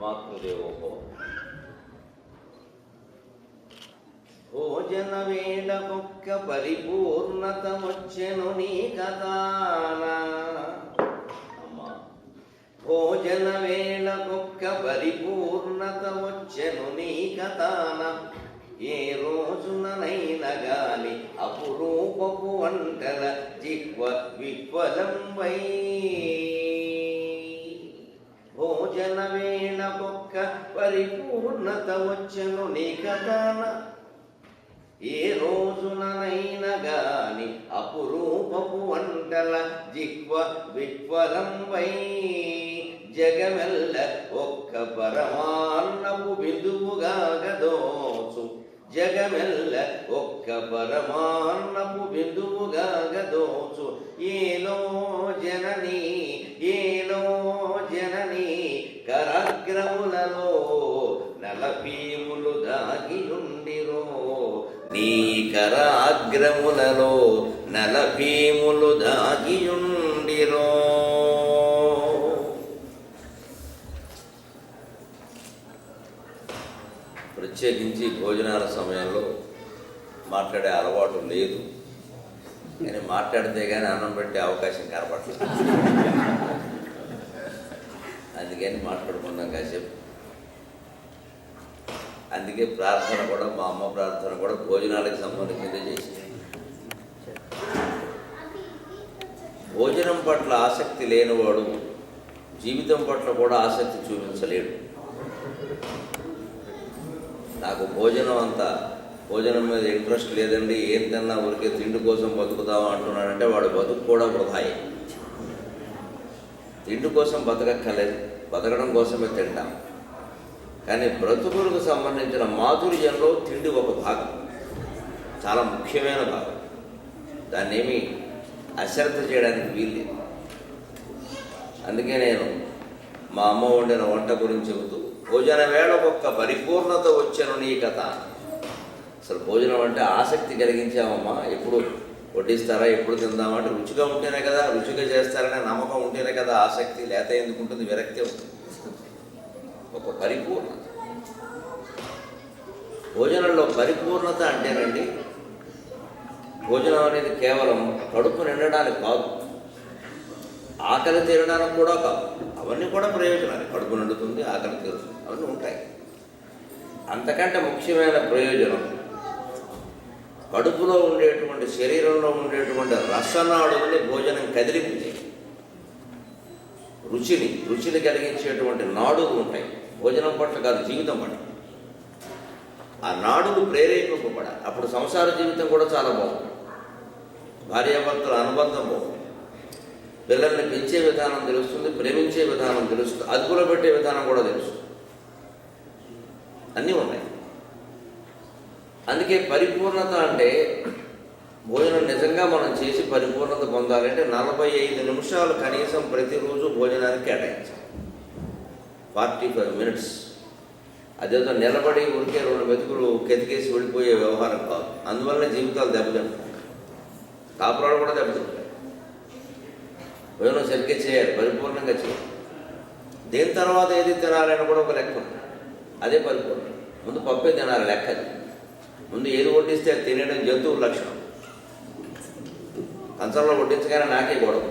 మాతృదేవోభవ. భోజన వేళకొక్క పరిపూర్ణత వచ్చెను నీ కథాన. అమ్మా, భోజన వేళకొక్క పరిపూర్ణత వచ్చెను నీ కథాన. ఏ రోజుననైన గాని అపురూపపు వంటల జిహ్వ విఫలం వై. భోజన వేళకొక్క పరిపూర్ణత వచ్చెను నీ కథాన. ఏ రోజుననైన గాని అపురూపపు వంటల జిహ్వ విఫలం వై. జగమెల్ల ఒక్క పరమాన్నపు బిందువుగా గదోచు. జగమెల్ల ఒక్క పరమాన్నపు బిందువుగా గదోచు. ఏలో జనని ఏలో జనని కరాగ్రములలో నలపీములు దాగియుండిరో. నీ కరాగ్రములలో నలపీములు దాగియుండిరో. ప్రత్యేకించి భోజనాల సమయంలో మాట్లాడే అలవాటు లేదు, కానీ మాట్లాడితే కానీ అన్నం పెట్టే అవకాశం కనపడలేదు. అందుకని మాట్లాడుకున్నాం కాసేపు. అందుకే ప్రార్థన కూడా, మా అమ్మ ప్రార్థన కూడా భోజనాలకు సంబంధించిందే చేసింది. భోజనం పట్ల ఆసక్తి లేనివాడు జీవితం పట్ల కూడా ఆసక్తి చూపించలేడు. నాకు భోజనం మీద ఇంట్రెస్ట్ లేదండి, ఏం తిన్నా ఊరికే తిండి కోసం బతుకుతావా అంటున్నాడంటే వాడు బతుకు కూడా వృధాయే. తిండి కోసం బతకక్కర్లేదు, బతకడం కోసమే తింటాం. కానీ బ్రతుకులకు సంబంధించిన మాధుర్యంలో తిండి ఒక భాగం, చాలా ముఖ్యమైన భాగం. దాన్ని ఏమీ అశ్రద్ధ చేయడానికి వీల్లేదు. అందుకే నేను మా అమ్మ వండిన వంట గురించి చెబుతూ, భోజన వేళకొక్క పరిపూర్ణత వచ్చెను నీ కథ. అసలు భోజనం అంటే ఆసక్తి కలిగించామమ్మా. ఎప్పుడు వడ్డిస్తారా, ఎప్పుడు తిందామంటే రుచిగా ఉంటేనే కదా, రుచిగా చేస్తారనే నమ్మకం ఉంటేనే కదా ఆసక్తి. లేత ఎందుకు ఉంటుంది, విరక్తి ఉంటుంది. ఒక పరిపూర్ణత, భోజనంలో పరిపూర్ణత అంటేనండి, భోజనం అనేది కేవలం కడుపు నిండడానికి కాదు, ఆకలి తీరడానికి కూడా కాదు. అవన్నీ కూడా ప్రయోజనాలు. కడుపు నిండుతుంది, ఆకలి తీరుతుంది, అవన్నీ ఉంటాయి. అంతకంటే ముఖ్యమైన ప్రయోజనం కడుపులో ఉండేటువంటి, శరీరంలో ఉండేటువంటి రసనాడుని భోజనం కదిలించి రుచిని కలిగించేటువంటి నాడులు ఉంటాయి. భోజనం పట్ల కాదు, జీవితం పట్ల. ఆ నాడులు ప్రేరేపింపబడాలి. అప్పుడు సంసార జీవితం కూడా చాలా బాగుంటుంది. భార్యాభర్తల అనుబంధం బాగుంటుంది. పిల్లల్ని పెంచే విధానం తెలుస్తుంది, ప్రేమించే విధానం తెలుస్తుంది, అదుపులో పెట్టే విధానం కూడా తెలుస్తుంది. అన్నీ ఉన్నాయి. అందుకే పరిపూర్ణత అంటే, భోజనం నిజంగా మనం చేసి పరిపూర్ణత పొందాలంటే 45 నిమిషాలు కనీసం ప్రతిరోజు భోజనానికి కేటాయించాలి. 45 minutes. అదేదో నిలబడి ఉరికే 2 మెతుకులు కెతికేసి వెళ్ళిపోయే వ్యవహారం కాదు. అందువల్ల జీవితాలు దెబ్బతింటాయి, కాపురాలు కూడా దెబ్బతింటాయి. భోజనం సరిగ్గా చేయాలి, పరిపూర్ణంగా చేయాలి. దేని తర్వాత ఏది తినాలని కూడా ఒక లెక్క ఉంది. అదే పరిపూర్ణం. ముందు పప్పే తినాలి, లెక్కది. ముందు ఏది వడ్డిస్తే అది తినేయడం జంతువుల లక్షణం. కంచంలో వడ్డించగానే నాకే గొడవ,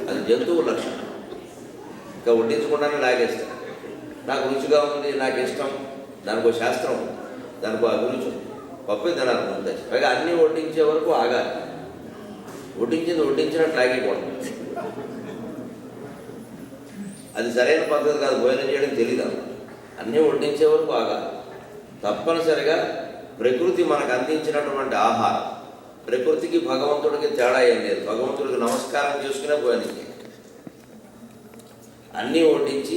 అది జంతువుల లక్షణం. ఇంకా వడ్డించకుండానే లాగేస్తాను. నాకు రుచిగా ఉంది, నాకు ఇష్టం, దానికి ఒక శాస్త్రం ఉంది, దానికి ఒక అభిరుచి. పప్పే తినాలి ముందు. పైగా అన్నీ వడ్డించే వరకు ఆగాలి. వడ్డించినట్టు లాగేయకూడదు. అది సరైన పద్ధతి కాదు. భోజనం చేయడం తెలీదు. అన్నీ వడ్డించే వరకు ఆగాలి. తప్పనిసరిగా ప్రకృతి మనకు అందించినటువంటి ఆహారం, ప్రకృతికి భగవంతుడికి తేడా ఏం లేదు. భగవంతుడికి నమస్కారం చేసుకునే భోజనం చేయాలి. అన్నీ వడ్డించి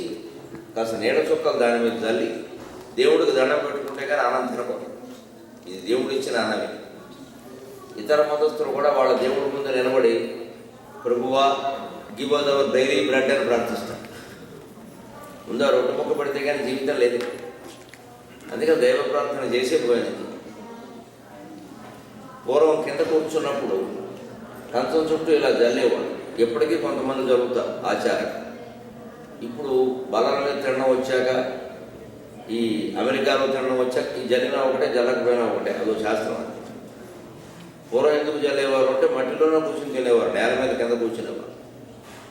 కాస్త నీడ చుక్కలు దాని మీద చల్లి దేవుడికి దండం పెట్టుకుంటే కానీ అన్నం తినకూడదు. ఇది దేవుడు ఇచ్చిన అన్నమే. ఇతర మతస్థులు కూడా వాళ్ళ దేవుడి ముందు నిలబడి, ప్రభువా give us our daily bread అని ప్రార్థిస్తారు. ముందు ఆ రొట్టె ముక్క పెడితే కానీ జీవితం లేదు. అందుకని దైవ ప్రార్థన చేసే భోజనం. పూర్వం కింద కూర్చున్నప్పుడు కంచం చుట్టూ ఇలా జల్లేవాడు. ఎప్పటికీ కొంతమంది జరుగుతారు ఆచారం. ఇప్పుడు బలాల మీద తినడం వచ్చాక, ఈ అమెరికాలో తినడం వచ్చాక ఈ జల్లినా ఒకటే జల్లకపోయినా ఒకటే, అదో శాస్త్రం అది. పూర్వం ఎందుకు జల్లేవారు అంటే మట్టిలోనే కూర్చుని తినేవారు, నేల మీద కింద కూర్చునేవారు.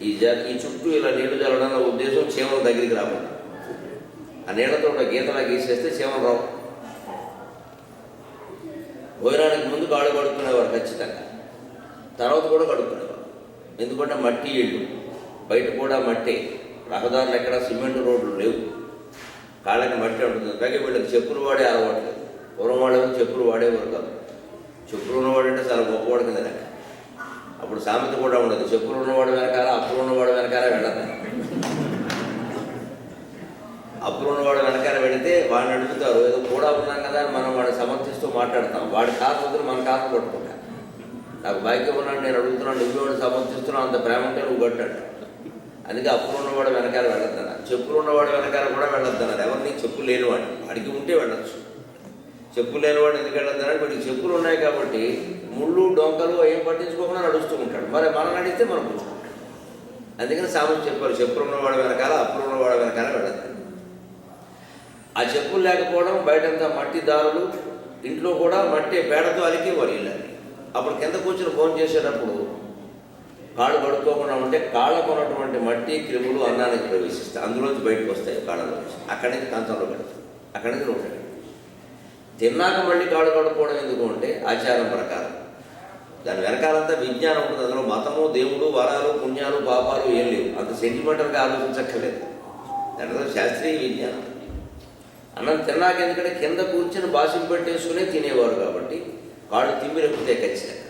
ఈ చుట్టూ ఇలా నీళ్లు చల్లడం ఉద్దేశం చీమల దగ్గరికి రాకుండా. ఆ నీళ్లతో గీతలా గీసేస్తే చీమలు రావు. భోజనానికి ముందు కాళ్ళు కడుక్కునేవారు ఖచ్చితంగా, తర్వాత కూడా కడుక్కునేవారు. ఎందుకంటే మట్టి ఇళ్ళు, బయట కూడా మట్టి, రహదారులు ఎక్కడ సిమెంట్ రోడ్లు లేవు, కాళ్ళకి మట్టి ఉంటుంది. పైగా వీళ్ళకి చెప్పులు వాడే అలవాటు లేదు. పూర్వం వాళ్ళేమో చెప్పులు వాడేవారు కాదు. చెప్పులు ఉన్నవాడు అంటే చాలా గొప్పవాడు కింద లెక్క. అప్పుడు సామెత కూడా ఉండదు, చెప్పులు ఉన్నవాడు వెనకాల అప్పులు ఉన్నవాడు వెనకాల వెళ్ళదు. అప్పులు ఉన్నవాడు వెనకాల వెళితే వాడిని అడుగుతారు, ఏదో కూడా ఉన్నాం కదా అని మనం వాడిని సమర్థిస్తూ మాట్లాడతాం. వాడి కాదు వదిలి మన కాదు పట్టుకుంటా. నాకు భాగ్యం ఉన్నాడు, నేను అడుగుతున్నాను, నువ్వు వాడిని సమర్థిస్తున్నావు, అంత ప్రేమ ఉంటే నువ్వు కొట్టాడు. అందుకే అప్పులు ఉన్నవాడు వెనకాల వెళ్ళొద్దన్నారు, చెప్పులు ఉన్నవాడు వెనకాల కూడా వెళ్ళొద్దన్నారు. ఎవరిని చెప్పులు లేనివాడు, అడిగి ఉంటే వెళ్ళొచ్చు. చెప్పులు లేనివాడు ఎందుకు వెళ్ళొద్దన్నారు, వీడికి చెప్పులు ఉన్నాయి కాబట్టి ముళ్ళు డొంకలు ఏం పట్టించుకోకుండా నడుస్తూ ఉంటాడు. మరి మనం అడిగితే మనం పుచ్చుకుంటాం. అందుకని సామెత చెప్పారు, చెప్పులు ఉన్నవాడు వెనకాల అప్పులు ఉన్నవాడు వెనకాల వెళ్ళొద్దు. ఆ చెప్పులు లేకపోవడం, బయటంతా మట్టి దారులు, ఇంట్లో కూడా మట్టి పేడతో అలికేవారు ఇల్లని. అప్పుడు కింద కూర్చొని ఫోన్ చేసేటప్పుడు కాళ్ళు కడుక్కోకుండా ఉంటే కాళ్ళకు ఉన్నటువంటి మట్టి క్రిములు అన్నానికి ప్రవేశిస్తాయి, అందులోంచి బయటకు వస్తాయి కాళ్ళలోంచి. అక్కడి నుంచి కంచంలో పెడతాయి, అక్కడి నుంచి రోడ్డు. తిన్నాక మళ్ళీ కాళ్ళు కడుక్కోవడం ఎందుకు అంటే ఆచారం ప్రకారం. దాని వెనకాలంతా విజ్ఞానం ఉంటుంది. అందులో మతము, దేవుడు, వరాలు, పుణ్యాలు, పాపాలు ఏం లేవు. అంత సెంటిమెంటల్గా ఆలోచించక్కర్లేదు. దాంట్లో శాస్త్రీయ విజ్ఞానం. అన్నం తిన్నాక ఎందుకంటే కింద కూర్చొని బాసిం పెట్టేసుకునే తినేవారు కాబట్టి కాళ్ళు తిమ్మిరెప్పితే ఖచ్చితంగా.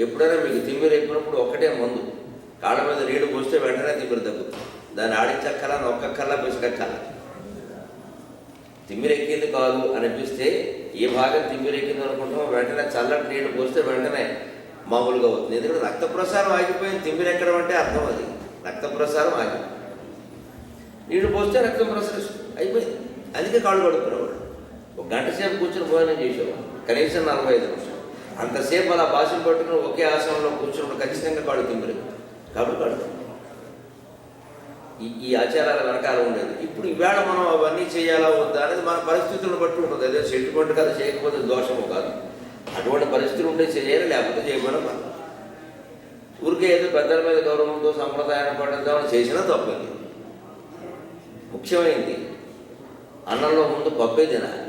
ఎప్పుడైనా మీకు తిమ్మిరెప్పినప్పుడు ఒక్కటే మందు, కాళ్ళ మీద నీళ్లు పోస్తే వెంటనే తిమ్మిరి తగ్గుతుంది. దాన్ని ఆడించక్కలా, నొక్కక్కల్లా, పిసుకక్కల్లా. తిమ్మిరెక్కింది కాదు అనిపిస్తే ఏ భాగం తిమ్మిరెక్కింది అనుకుంటామో వెంటనే చల్లటి నీళ్లు పోస్తే వెంటనే మామూలుగా అవుతుంది. ఎందుకంటే రక్త ప్రసారం ఆగిపోయింది. తిమ్మిరెక్కడం అంటే అర్థం అది, రక్త ప్రసారం ఆగిపోయింది. నీళ్లు పోస్తే రక్తం ప్రసరిస్తుంది, అయిపోయింది. అందుకే కాళ్ళు కడుక్కునేవాడు. ఒక గంట సేపు కూర్చొని భోజనం చేసేవాడు, కనీసం 45 నిమిషాలు. అంతసేపు అలా భాషం పట్టుకుని ఒకే ఆసనంలో కూర్చున్నప్పుడు ఖచ్చితంగా కాళ్ళు తిమ్మిరి కాబట్టి కడుపు. ఈ ఆచారాల వెనకాల ఉండేది. ఇప్పుడు ఈవేళ మనం అవన్నీ చేయాలా వద్దా అనేది మన పరిస్థితులను బట్టి ఉంటుంది. అదే సెంటిమెంట్ కదా, చేయకపోతే దోషము కాదు. అటువంటి పరిస్థితులు ఉంటే చేయాలి, లేకపోతే చేయకపోయినా మనం ఊరికే ఏదో పెద్దల మీద గౌరవంతో సంప్రదాయాన్ని పట్టిద్దామని చేసినా తప్పదు. ముఖ్యమైనది అన్నంలో ముందు పప్పే తినాలి.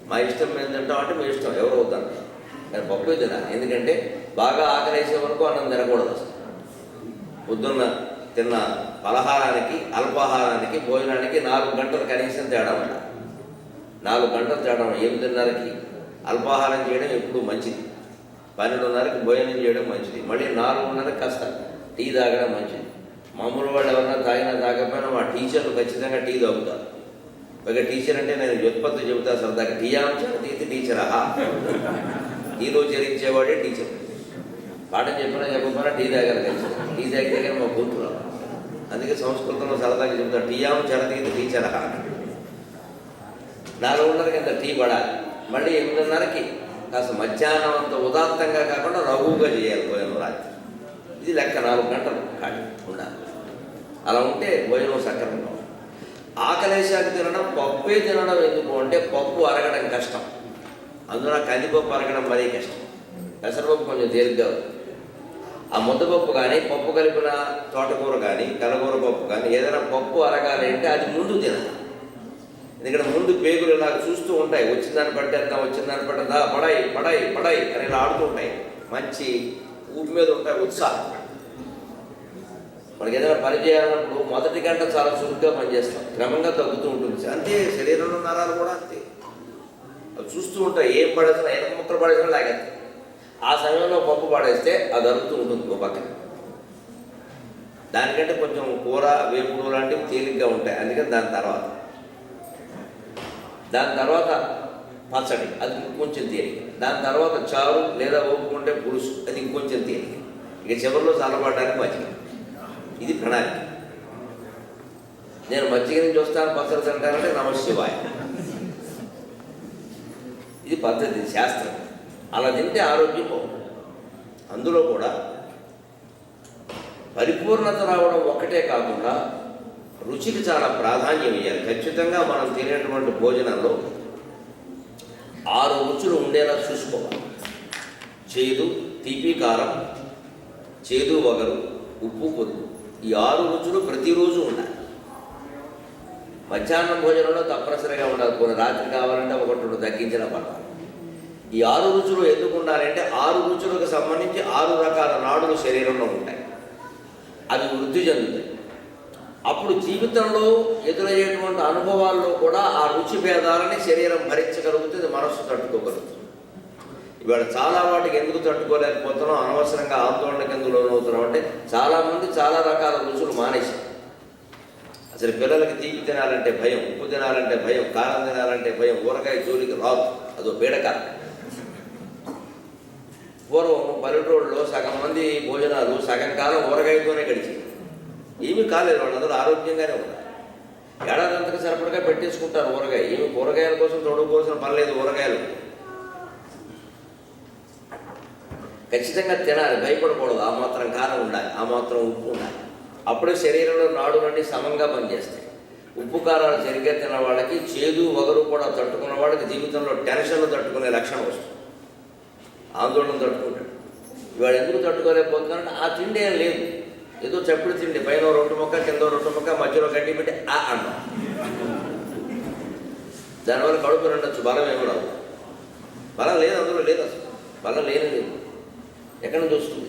మా ఇష్టం మేము తింటాం అంటే మీ ఇష్టం, ఎవరు అవుతాను, కానీ పప్పే తినాలి. ఎందుకంటే బాగా ఆకలేసే వరకు అన్నం తినకూడదు. అసలు పొద్దున్న తిన్న పలహారానికి, అల్పాహారానికి, భోజనానికి 4 గంటలు కనీసం తేడా ఉండాలి. 4 గంటలు తేడా. 8:30కి అల్పాహారం చేయడం ఎప్పుడు మంచిది, 12:30కి భోజనం చేయడం మంచిది, మళ్ళీ 4:30కి కాస్త టీ తాగడం మంచిది. మామూలు వాళ్ళు ఎవరైనా తాగినా తాగకపోయినా మా టీచర్లు ఖచ్చితంగా టీ తాగుతారు. పైగా టీచర్ అంటే నేను వ్యుత్పత్తి చెబుతా సరదాగా, టీయాంశం తీతి టీచరా, టీలో చేరించేవాడే టీచర్. పాఠం చెప్పినా చెప్పకపోయినా టీ తాగాలి ఖచ్చితంగా. టీ తాగితే కానీ మా గొంతు రాదు. అందుకే సంస్కృతంలో సరదాగా చెబుతా, టీయాం చరతీతి టీచరా. 4:30కి ఇంత టీ పడాలి. మళ్ళీ 8:30కి కాస్త మధ్యాహ్నం అంత ఉదాత్తంగా కాకుండా రఘువుగా చేయాలి భోజనం రాత్రి. ఇది లెక్క 4 గంటలు ఖాళీ ఉండాలి. అలా ఉంటే భోజనం సక్రమంగా. ఆకలేశాక తినడం, పప్పే తినడం ఎందుకు అంటే పప్పు అరగడం కష్టం. అందులో కందిపప్పు అరగడం మరీ కష్టం. పెసరపప్పు కొంచెం తేలిగ్గా. ఆ ముద్దపప్పు కానీ, పప్పు కలిపిన తోటకూర కానీ, కలగూర పప్పు కానీ, ఏదైనా పప్పు అరగాలి అంటే అది ముందు తినాలి. ఎందుకంటే ముందు పేగులు ఇలా చూస్తూ ఉంటాయి, వచ్చిందాన్ని పట్టేద్దాం, వచ్చిందాన్ని పట్టేద్దా, పడాయి పడాయి పడాయి అని ఇలా ఆడుతూ ఉంటాయి. మంచి ఊపి మీద ఉంటాయి, ఉత్సాహం. మనకి ఏదైనా పని చేయాలన్నప్పుడు మొదటి గంట చాలా చురుగ్గా పనిచేస్తాం, క్రమంగా తగ్గుతూ ఉంటుంది. అంతే శరీరంలో నరాలు కూడా అంతే, అవి చూస్తూ ఉంటాయి. ఏం పడేసినా, ఎనక ముక్కలు పడేసినా లాగేస్తాయి. ఆ సమయంలో పప్పు పడేస్తే అది అరుగుతూ ఉంటుంది ఒక పక్కన. దానికంటే కొంచెం కూర, వేపుడు లాంటివి తేలిగ్గా ఉంటాయి. అందుకని దాని తర్వాత పచ్చడి, అది ఇంకొంచెం తేలిక. దాని తర్వాత చారు లేదా ఓపుకుంటే పులుసు, అది ఇంకొంచెం తేలిక. ఇక చివరిలో చల్లబడడానికి మజ్జిగ. ఇది ప్రణాళిక. నేను మజ్జిగ నుంచి వస్తాను, పచ్చడి తింటానంటే నమశివాయ. ఇది పద్ధతి, శాస్త్రం. అలా తింటే ఆరోగ్యం బాగుంటుంది. అందులో కూడా పరిపూర్ణత రావడం ఒక్కటే కాకుండా రుచికి చాలా ప్రాధాన్యం ఇవ్వాలి. ఖచ్చితంగా మనం తినేటువంటి భోజనంలో 6 రుచులు ఉండేలా చూసుకోవాలి. చేదు, తీపి, కారం, చేదు, వగరు, ఉప్పు, పొద్దు. ఈ 6 రుచులు ప్రతిరోజు ఉండాలి. మధ్యాహ్నం భోజనంలో తప్పనిసరిగా ఉండాలి. కొన్ని రాత్రి కావాలంటే 1-2 తగ్గించిన పర్వాలి. ఈ 6 రుచులు ఎందుకు ఉండాలంటే 6 రుచులకు సంబంధించి 6 రకాల నాడులు శరీరంలో ఉంటాయి. అవి వృద్ధి చెందుతాయి. అప్పుడు జీవితంలో ఎదురయ్యేటువంటి అనుభవాల్లో కూడా ఆ రుచి భేదాలని శరీరం భరించగలుగుతుంది, మనస్సు తట్టుకోగలుగుతుంది. ఇవాళ చాలా వాటికి ఎందుకు తట్టుకోలేకపోతున్నాం, అనవసరంగా ఆందోళనకు ఎందుకు లోనవుతున్నాం అంటే చాలామంది చాలా రకాల రుచులు మానేశారు. అసలు పిల్లలకి తీపి తినాలంటే భయం, ఉప్పు తినాలంటే భయం, కారం తినాలంటే భయం, ఊరగాయ జోలికి రాదు, అదో పీడకాలం. పూర్వం పల్లెటూళ్ళలో సగం మంది భోజనాలు సగం కాలం ఊరగాయతోనే గడిచింది. ఏమీ కాలేదు, వాళ్ళందరూ ఆరోగ్యంగానే ఉన్నారు. ఏడాదంతకు సరిపడగా పెట్టేసుకుంటారు ఊరగాయ. ఏమి కూరగాయల కోసం తొడుగుకోవాల్సిన పని లేదు. ఊరగాయలు ఖచ్చితంగా తినాలి, భయపడకూడదు. ఆ మాత్రం కారం ఉండాలి, ఆ మాత్రం ఉప్పు ఉండాలి. అప్పుడే శరీరంలో నాడులన్నీ సమంగా పనిచేస్తాయి. ఉప్పు కారాలు సరిగ్గా తిన్న వాళ్ళకి, చేదు, వగరు కూడా తట్టుకున్న వాళ్ళకి జీవితంలో టెన్షన్లు తట్టుకునే లక్షణం వస్తుంది. ఆందోళన తట్టుకుంటాడు. ఇవాళ ఎందుకు తట్టుకోలేకపోతున్నారంటే ఆ తిండి ఏం లేదు, ఏదో చప్పుడు తిండి, పైన రొట్టె ముక్క, కింద రొట్టె ముక్క, మధ్యలో గడ్డి పెట్టి అన్నం. దానివల్ల కడుపు నిండొచ్చు, బలం ఏమి రాదు. బలం లేదు, అందులో లేదు, అసలు బలం లేదు. ఎక్కడి నుంచి వస్తుంది?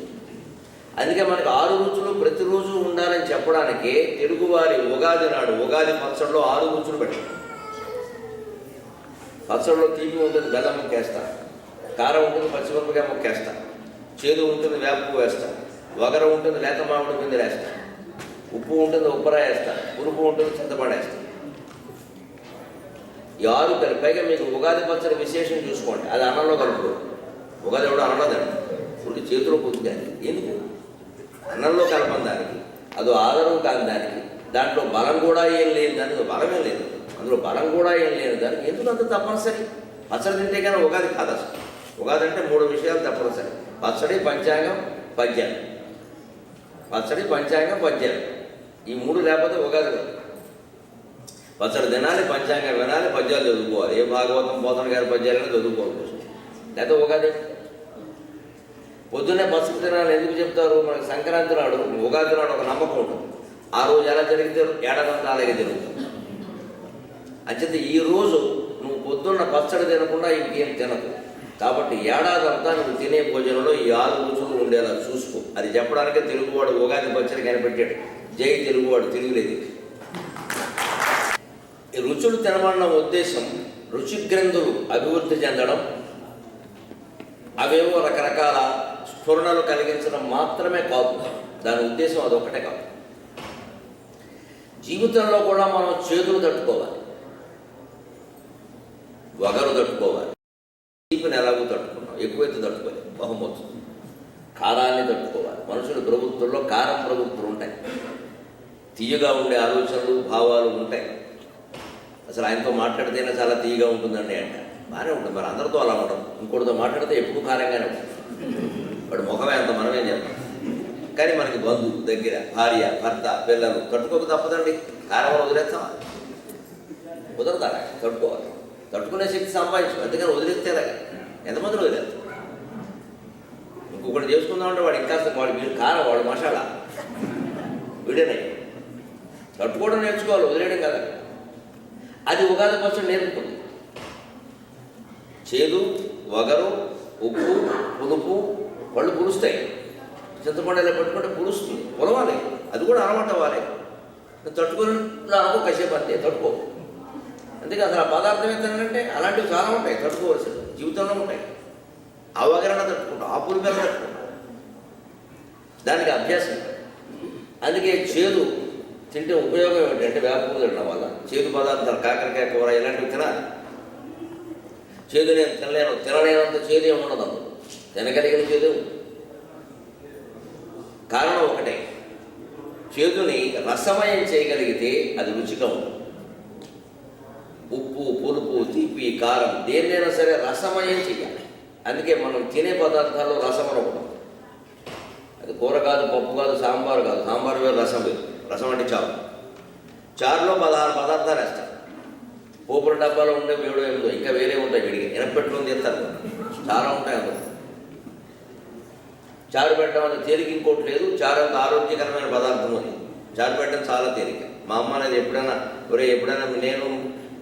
అందుకే మనకు 6 రుచులు ప్రతిరోజు ఉండాలని చెప్పడానికి తెలుగువారి ఉగాది నాడు ఉగాది పచ్చడిలో 6 రుచులు పెట్టారు. పచ్చడిలో తీపి ఉంటుంది, బెల్లం ముక్కేస్తారు. కారం ఉంటుంది, పచ్చిమిరపకాయ ముక్కేస్తారు. చేదు ఉంటుంది, వేప వేస్తారు. వగర ఉంటుంది, లేత మామిడి పిండి వేస్తారు. ఉప్పు ఉంటుంది, ఉప్పరా వేస్తారు. పులుపు ఉంటుంది, చింతపండు వేస్తారు. ఈ 6 కలిపి పైగా మీకు ఉగాది పచ్చడి విశేషం చూసుకోండి, అది అన్నంలో కలుపుకోండి. ఉగాది ఎవడో అన్నదండి, ఇప్పుడు చేతిలో పొద్దుగాలి. ఎందుకు? అన్నంలో కలపం దానికి, అదో ఆధారం కాదు దానికి. దాంట్లో బలం కూడా ఏం లేదు, దానికి బలమే లేదు. అందులో బలం కూడా ఏం లేదు దానికి. ఎందుకు అంత తప్పనిసరి? పచ్చడి తింటే కానీ ఉగాది కాదు అసలు. ఉగాది అంటే 3 విషయాలు తప్పనిసరి: పచ్చడి, పంచాంగం, పద్యాలు. పచ్చడి, పంచాంగం, పద్యాలు, ఈ 3 లేకపోతే ఉగాది కాదు. పచ్చడి తినాలి, పంచాంగం వినాలి, పద్యాలు చదువుకోవాలి. ఏ భాగవతం, పోతన గారి పద్యాలైనా చదువుకోవాలి. లేకపోతే ఉగాది. పొద్దున్నే పసుపు తినాలి ఎందుకు చెప్తారు? మనకి సంక్రాంతి నాడు, ఉగాది నాడు ఒక నమ్మకం ఉంటుంది. ఆ రోజు ఎలా జరిగితే ఏడాదంతా అలాగే జరుగుతుంది. అంచేత ఈరోజు నువ్వు పొద్దున్న పచ్చడి తినకుండా ఇంకేం తినదు. కాబట్టి ఏడాదంతా నువ్వు తినే భోజనంలో ఈ 6 రుచులు ఉండేలా చూసుకో. అది చెప్పడానికే తెలుగువాడు ఉగాది పచ్చడి కనిపెట్టాడు. జై తెలుగువాడు, తిరుగులేదు. ఈ రుచులు తినమన్న ఉద్దేశం రుచి గ్రంథులు అభివృద్ధి చెందడం, అవేవో రకరకాల స్ఫురణలు కలిగించడం మాత్రమే కాదు. దాని ఉద్దేశం అదొక్కటే కాదు. జీవితంలో కూడా మనం చేతులు తట్టుకోవాలి, వగరు తట్టుకోవాలి. తీపిని ఎలాగో తట్టుకున్నాం, ఎక్కువైతే తట్టుకోలేదు, బహుమవుతుంది. కారాన్ని తట్టుకోవాలి. మనుషుల ప్రవృత్తుల్లో కారం ప్రవృత్తులు ఉంటాయి. తీయగా ఉండే ఆలోచనలు, భావాలు ఉంటాయి. అసలు ఆయనతో మాట్లాడితేనే చాలా తీయగా ఉంటుందండి అంట. బాగానే ఉంటుంది, మరి అందరితో అలా ఉండదు. ఇంకోటితో మాట్లాడితే ఎప్పుడు కారంగానే ఉంటుంది. వాడు ముఖమే అంత, మనమేం చేద్దాం. కానీ మనకి బంధువు, దగ్గర భార్య, భర్త, పిల్లలు తట్టుకోక తప్పదండి. కారం వదిలేస్తామా? కుదరదా? తట్టుకోవాలి. తట్టుకునే శక్తి సంపాదించు. అందుకని వదిలేస్తేలాగా ఎంతమంది వదిలేస్తారు. ఇంకొకటి చేసుకుందామంటే వాడు ఇంకా వాడు మీరు కారం, వాడు మసాలా, వీడేనాయి. తట్టుకోవడం నేర్చుకోవాలి, వదిలేయడం కదా. అది ఉగాది పచ్చడి నేర్పుతుంది. చేదు, వగరు, ఉప్పు, పులుపు, పళ్ళు పులుస్తాయి. చింతపండు ఇలా పట్టుకుంటే పులుస్తుంది, పొలవాలి. అది కూడా అలవాటు అవ్వాలి. తట్టుకొని రాకు కాసేపు అంతే, తట్టుకో. అందుకే అసలు ఆ పదార్థం ఏంటంటే అలాంటివి చాలా ఉంటాయి తట్టుకోవాల్సింది, జీవితంలో ఉంటాయి. అవగాహన తట్టుకుంటాం, ఆ పులిపేర తట్టుకుంటాం. దానికి అభ్యాసం. అందుకే చేదు తింటే ఉపయోగం ఏమిటంటే వేప తినడం వల్ల చేదు పదార్థాలు, కాకరకాయ కూర ఇలాంటివి తినాలి. చేదు నేను తినలేనంత చేదు ఏమి ఉండదు. అందులో తినగలిగిన చేదు. కారణం ఒకటే, చేదుని రసమయం చేయగలిగితే అది రుచిగా ఉంటుంది. ఉప్పు, పులుపు, తీపి, కారం దేన్నైనా సరే రసమయం చేయాలి. అందుకే మనం తినే పదార్థాల్లో రసం ఉండకూడదు. అది కూర కాదు, పప్పు కాదు, సాంబారు కాదు. సాంబారు వేరు, రసం వేరు. రసం అంటే చారు. చారులో 16 పదార్థాలు వేస్తారు. పోపుల డబ్బాలో ఉండే 7, 8 ఇంకా వేరే ఉంటాయి. విడిగా ఎనపెట్టుకుని తీస్తారు, చాలా ఉంటాయి అందులో. చారు పెట్టడం అంటే తేలిక ఇంకోటి లేదు. చారు అంత ఆరోగ్యకరమైన పదార్థం అది. చారు పెట్టడం చాలా తేలిక. మా అమ్మ అనేది ఎప్పుడైనా నేను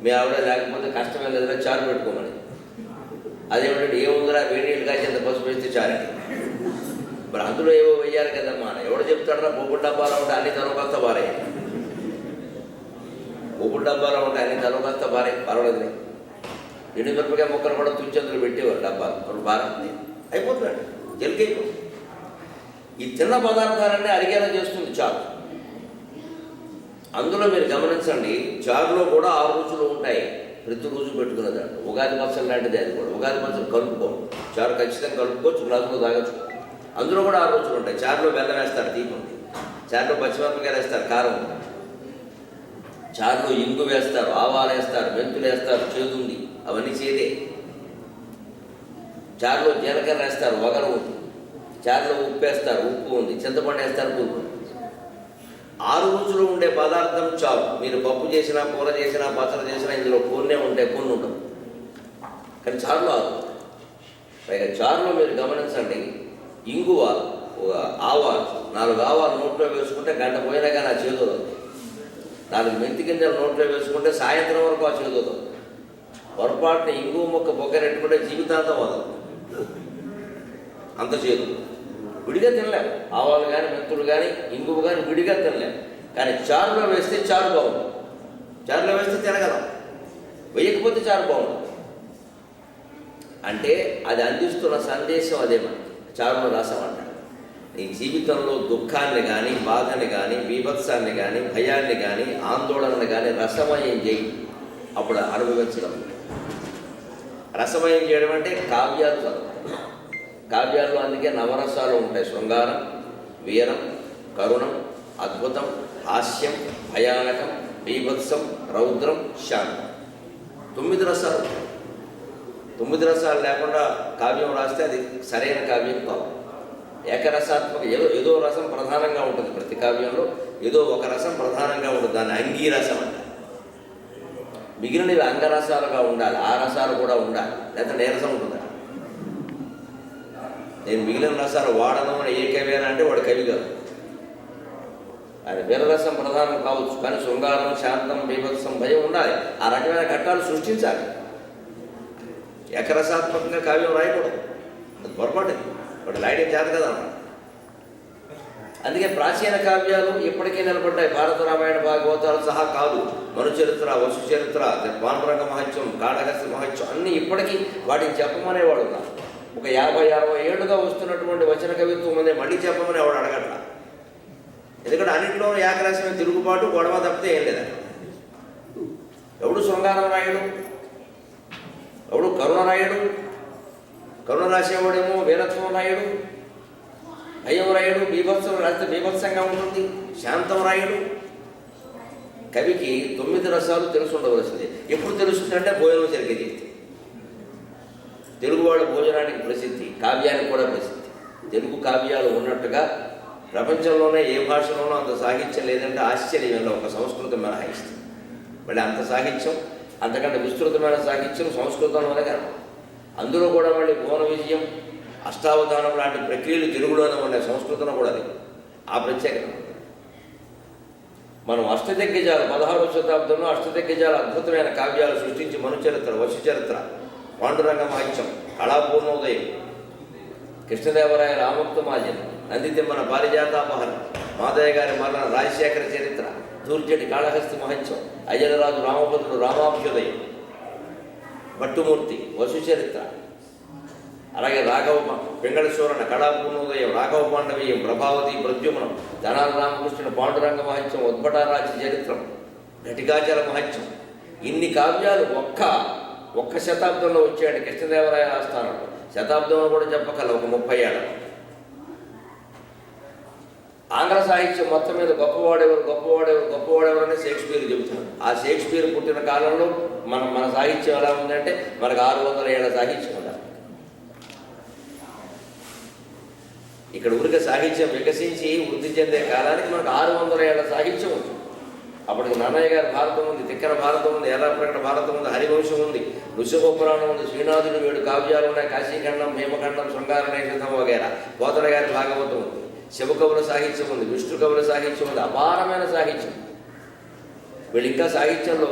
మీ ఆవిడ లేకపోతే కష్టమే లేదురా చారు పెట్టుకోమని. అదేమిటంటే ఏముందిరా వేడి నీళ్ళు కాచి అంత పసుపు వేస్తే చారండి. మరి అందులో ఏవో వెయ్యాలి కదమ్మా. ఎవడు చెప్తాడరా పోపుల డబ్బాలో ఉంటే అన్ని తనకొస్తా బారే. పోపుల డబ్బాలో ఉంటే అన్ని తనకొస్తా బారే, పర్వాలేదు. మిరపకాయ ముక్కలు కూడా తుంచెందులు పెట్టేవారు డబ్బాలు. అప్పుడు బాగా అయిపోతున్నాడు, జలికైపోతుంది. ఈ తిన్న పదార్థాలన్నీ అరిగేలా చేస్తుంది చారు. అందులో మీరు గమనించండి, చారులో కూడా 6 రుచులు ఉంటాయి. ప్రతిరోజు పెట్టుకునేదాన్ని ఉగాది పచ్చడి లాంటిది. అది కూడా ఉగాది పచ్చడి కలుపుకోము. చారు ఖచ్చితంగా కలుపుకోవచ్చు, గ్లాసులో తాగొచ్చు. అందులో కూడా 6 రుచులు ఉంటాయి. చారులో బెల్లం వేస్తారు, తీపి ఉంది. చారులో పచ్చిమిరపకాయలు వేస్తారు, కారం ఉంది. చారులో ఇంగు వేస్తారు, ఆవాలు వేస్తారు, మెంతులు వేస్తారు, చేదుంది, అవన్నీ చేదే. చారులో జీలకర్ర వేస్తారు, వగరు ఉంది. చారులో ఉప్పు వేస్తారు, ఉప్పు ఉంది. చింతపండు వేస్తారు, పులుపు. 6 రుచులు ఉండే పదార్థం చారు. మీరు పప్పు చేసినా, కూర చేసినా, పచ్చడి చేసినా ఇందులో కొన్నే ఉంటాయి, కొన్ని ఉండవు. కానీ చారులో 6. పైగా చారులో మీరు గమనించండి, ఇంగువ, ఆవాలు, 4 ఆవాలు నోట్లో వేసుకుంటే గంట పోయినా కానీ ఆ చేదు వదలదు. 4 మెంతి గింజలు నోట్లో వేసుకుంటే సాయంత్రం వరకు ఆ చేదు వదలదు. పొరపాటున ఇంగువ మొక్క బొగ్గరెట్టుకుంటే జీవితాంతం వదలదు, అంత చేదు. విడిగా తినలేము. ఆవాలు కానీ, మెంతులు కానీ, ఇంగువ కానీ విడిగా తినలేము. కానీ చారులో వేస్తే చారు బాగుంటుంది. చారులో వేస్తే తినగలం, వేయకపోతే చారు బాగుంటుంది. అంటే అది అందిస్తున్న సందేశం అదే. మనకి చారులో రసం అంటారు. నీ జీవితంలో దుఃఖాన్ని కానీ, బాధని కానీ, బీభత్సాన్ని కానీ, భయాన్ని కానీ, ఆందోళనని కానీ రసమయం చేయి. అప్పుడు అనుభవించడం. రసమయం చేయడం అంటే కావ్యాలు చదవడం. కావ్యాల్లో అందుకే నవరసాలు ఉంటాయి. శృంగారం, వీరం, కరుణం, అద్భుతం, హాస్యం, భయానకం, బీభత్సం, రౌద్రం, శాంతం. 9 రసాలు. 9 రసాలు లేకుండా కావ్యం రాస్తే అది సరైన కావ్యం కాదు. ఏకరసాత్మక ఏదో రసం ప్రధానంగా ఉంటుంది. ప్రతి కావ్యంలో ఏదో ఒక రసం ప్రధానంగా ఉంటుంది. దాన్ని అంగీరసం అంటారు. మిగిలినవి అంగరసాలుగా ఉండాలి. ఆ రసాలు కూడా ఉండాలి, లేకపోతే నీరసం ఉంటుంది. నేను మిగిలిన రసాలు వాడను అని ఏ కవి అని అంటే వాడు కవి కాదు. ఆయన వీరరసం ప్రధానం కావచ్చు, కానీ శృంగారం, శాంతం, బీభత్సం, భయం ఉండాలి. ఆ రకమైన ఘట్టాలు సృష్టించాలి. ఏకరసాత్మకంగా కావ్యం రాయకూడదు, అది పొరపాటు. వాడు రాయడం చేత కదా అన్నమాట. అందుకే ప్రాచీన కావ్యాలు ఇప్పటికీ నిలబడ్డాయి. భారత రామాయణ భాగవతాలు సహా కాదు, మను చరిత్ర, వసు చరిత్ర, పాండురంగ మహత్యం, కాళహస్తి మహత్యం అన్నీ ఇప్పటికీ వాటిని చెప్పమనేవాడు ఉన్నారు. ఒక 50-60 ఏళ్ళుగా వస్తున్నటువంటి వచన కవిత్వం అనే మళ్ళీ చెప్పమని ఆవిడ అడగట్ల. ఎందుకంటే అన్నింటిలో ఏకరసమైన తిరుగుబాటు, గొడవ తప్పితే ఏం లేదా. ఎవడు శృంగారం రాయడు, ఎవడు కరుణ రాయడు. కరుణ రాసేవాడేమో వీరత్వం రాయడు, భయం రాయడు, బీభత్సం రాస్తే బీభత్సంగా ఉంటుంది, శాంతం రాయడు. కవికి 9 రసాలు తెలుసు ఉండవలసింది. ఎప్పుడు తెలుస్తుందంటే భోజనం జరిగేది. తెలుగువాడు భోజనానికి ప్రసిద్ధి, కావ్యానికి కూడా ప్రసిద్ధి. తెలుగు కావ్యాలు ఉన్నట్టుగా ప్రపంచంలోనే ఏ భాషలోనూ అంత సాహిత్యం లేదంటే ఆశ్చర్యంలో ఒక సంస్కృతం మినహాయిస్తుంది. మళ్ళీ అంత సాహిత్యం, అంతకంటే విస్తృతమైన సాహిత్యం సంస్కృతంలోనే కాదు. అందులో కూడా మళ్ళీ భువన విజయం, అష్టావధానం లాంటి ప్రక్రియలు తెలుగులోనే ఉండే, సంస్కృతంలో కూడా లేదు. ఆ ప్రత్యేకత. మనం అష్టదిగ్గజాలు 16వ శతాబ్దంలో అష్టదిగ్గజాలు అద్భుతమైన కావ్యాలు సృష్టించి మను చరిత్ర, వసు చరిత్ర, పాండురంగ మహత్యం, కళాపూర్ణోదయం, కృష్ణదేవరాయ రామోక్తమాల్యం, నందితిమ్మన పారిజాతాపహరం, మాదయ్య గారి మరణ రాజశేఖర చరిత్ర, దూర్జటి కాళహస్తి మహత్యం, అయ్యలరాజు రామభద్రుడు రామాభ్యుదయం, భట్టుమూర్తి వసు చరిత్ర, అలాగే రాఘవ పింగళ సూరణ కళాపూర్ణోదయం, రాఘవ పాండవీయం, ప్రభావతి ప్రద్యుమ్నం, ధనాల రామకృష్ణుడు పాండురంగ మహత్యం, ఉద్భటారాజ్య చరిత్రం, ఘటికాచల మహత్యం. ఇన్ని కావ్యాలు ఒక్క శతాబ్దంలో వచ్చాడు కృష్ణదేవరాయ ఆస్థానంలో. శతాబ్దంలో కూడా చెప్పగల ఒక 30 ఏళ్ళ. ఆంగ్ల సాహిత్యం మొత్తం మీద గొప్పవాడెవరు అని షేక్స్పియర్ చెబుతాడు. ఆ షేక్స్పియర్ పుట్టిన కాలంలో మన సాహిత్యం ఎలా ఉందంటే మనకు 600 ఏళ్ల సాహిత్యం ఉండాలి. ఇక్కడ ఊరికే సాహిత్యం వికసించి వృద్ధి చెందే కాలానికి మనకు 600 ఏళ్ల సాహిత్యం ఉంది. అప్పటికి నన్నయ్య గారి భారతం ఉంది, తిక్కన భారతం ఉంది, ఎర్రప్రకట భారతం ఉంది, హరివంశం ఉంది, ఋషభపురాణం ఉంది, శ్రీనాథుడు 7 కావ్యాలు ఉన్నాయి, కాశీఖండం, భీమఖండం, శృంగారనేశం వగేరా, పోతన గారి భాగవతం ఉంది, శివకవుల సాహిత్యం ఉంది, విష్ణు కవుల సాహిత్యం ఉంది, అపారమైన సాహిత్యం. వీళ్ళు ఇంకా సాహిత్యంలో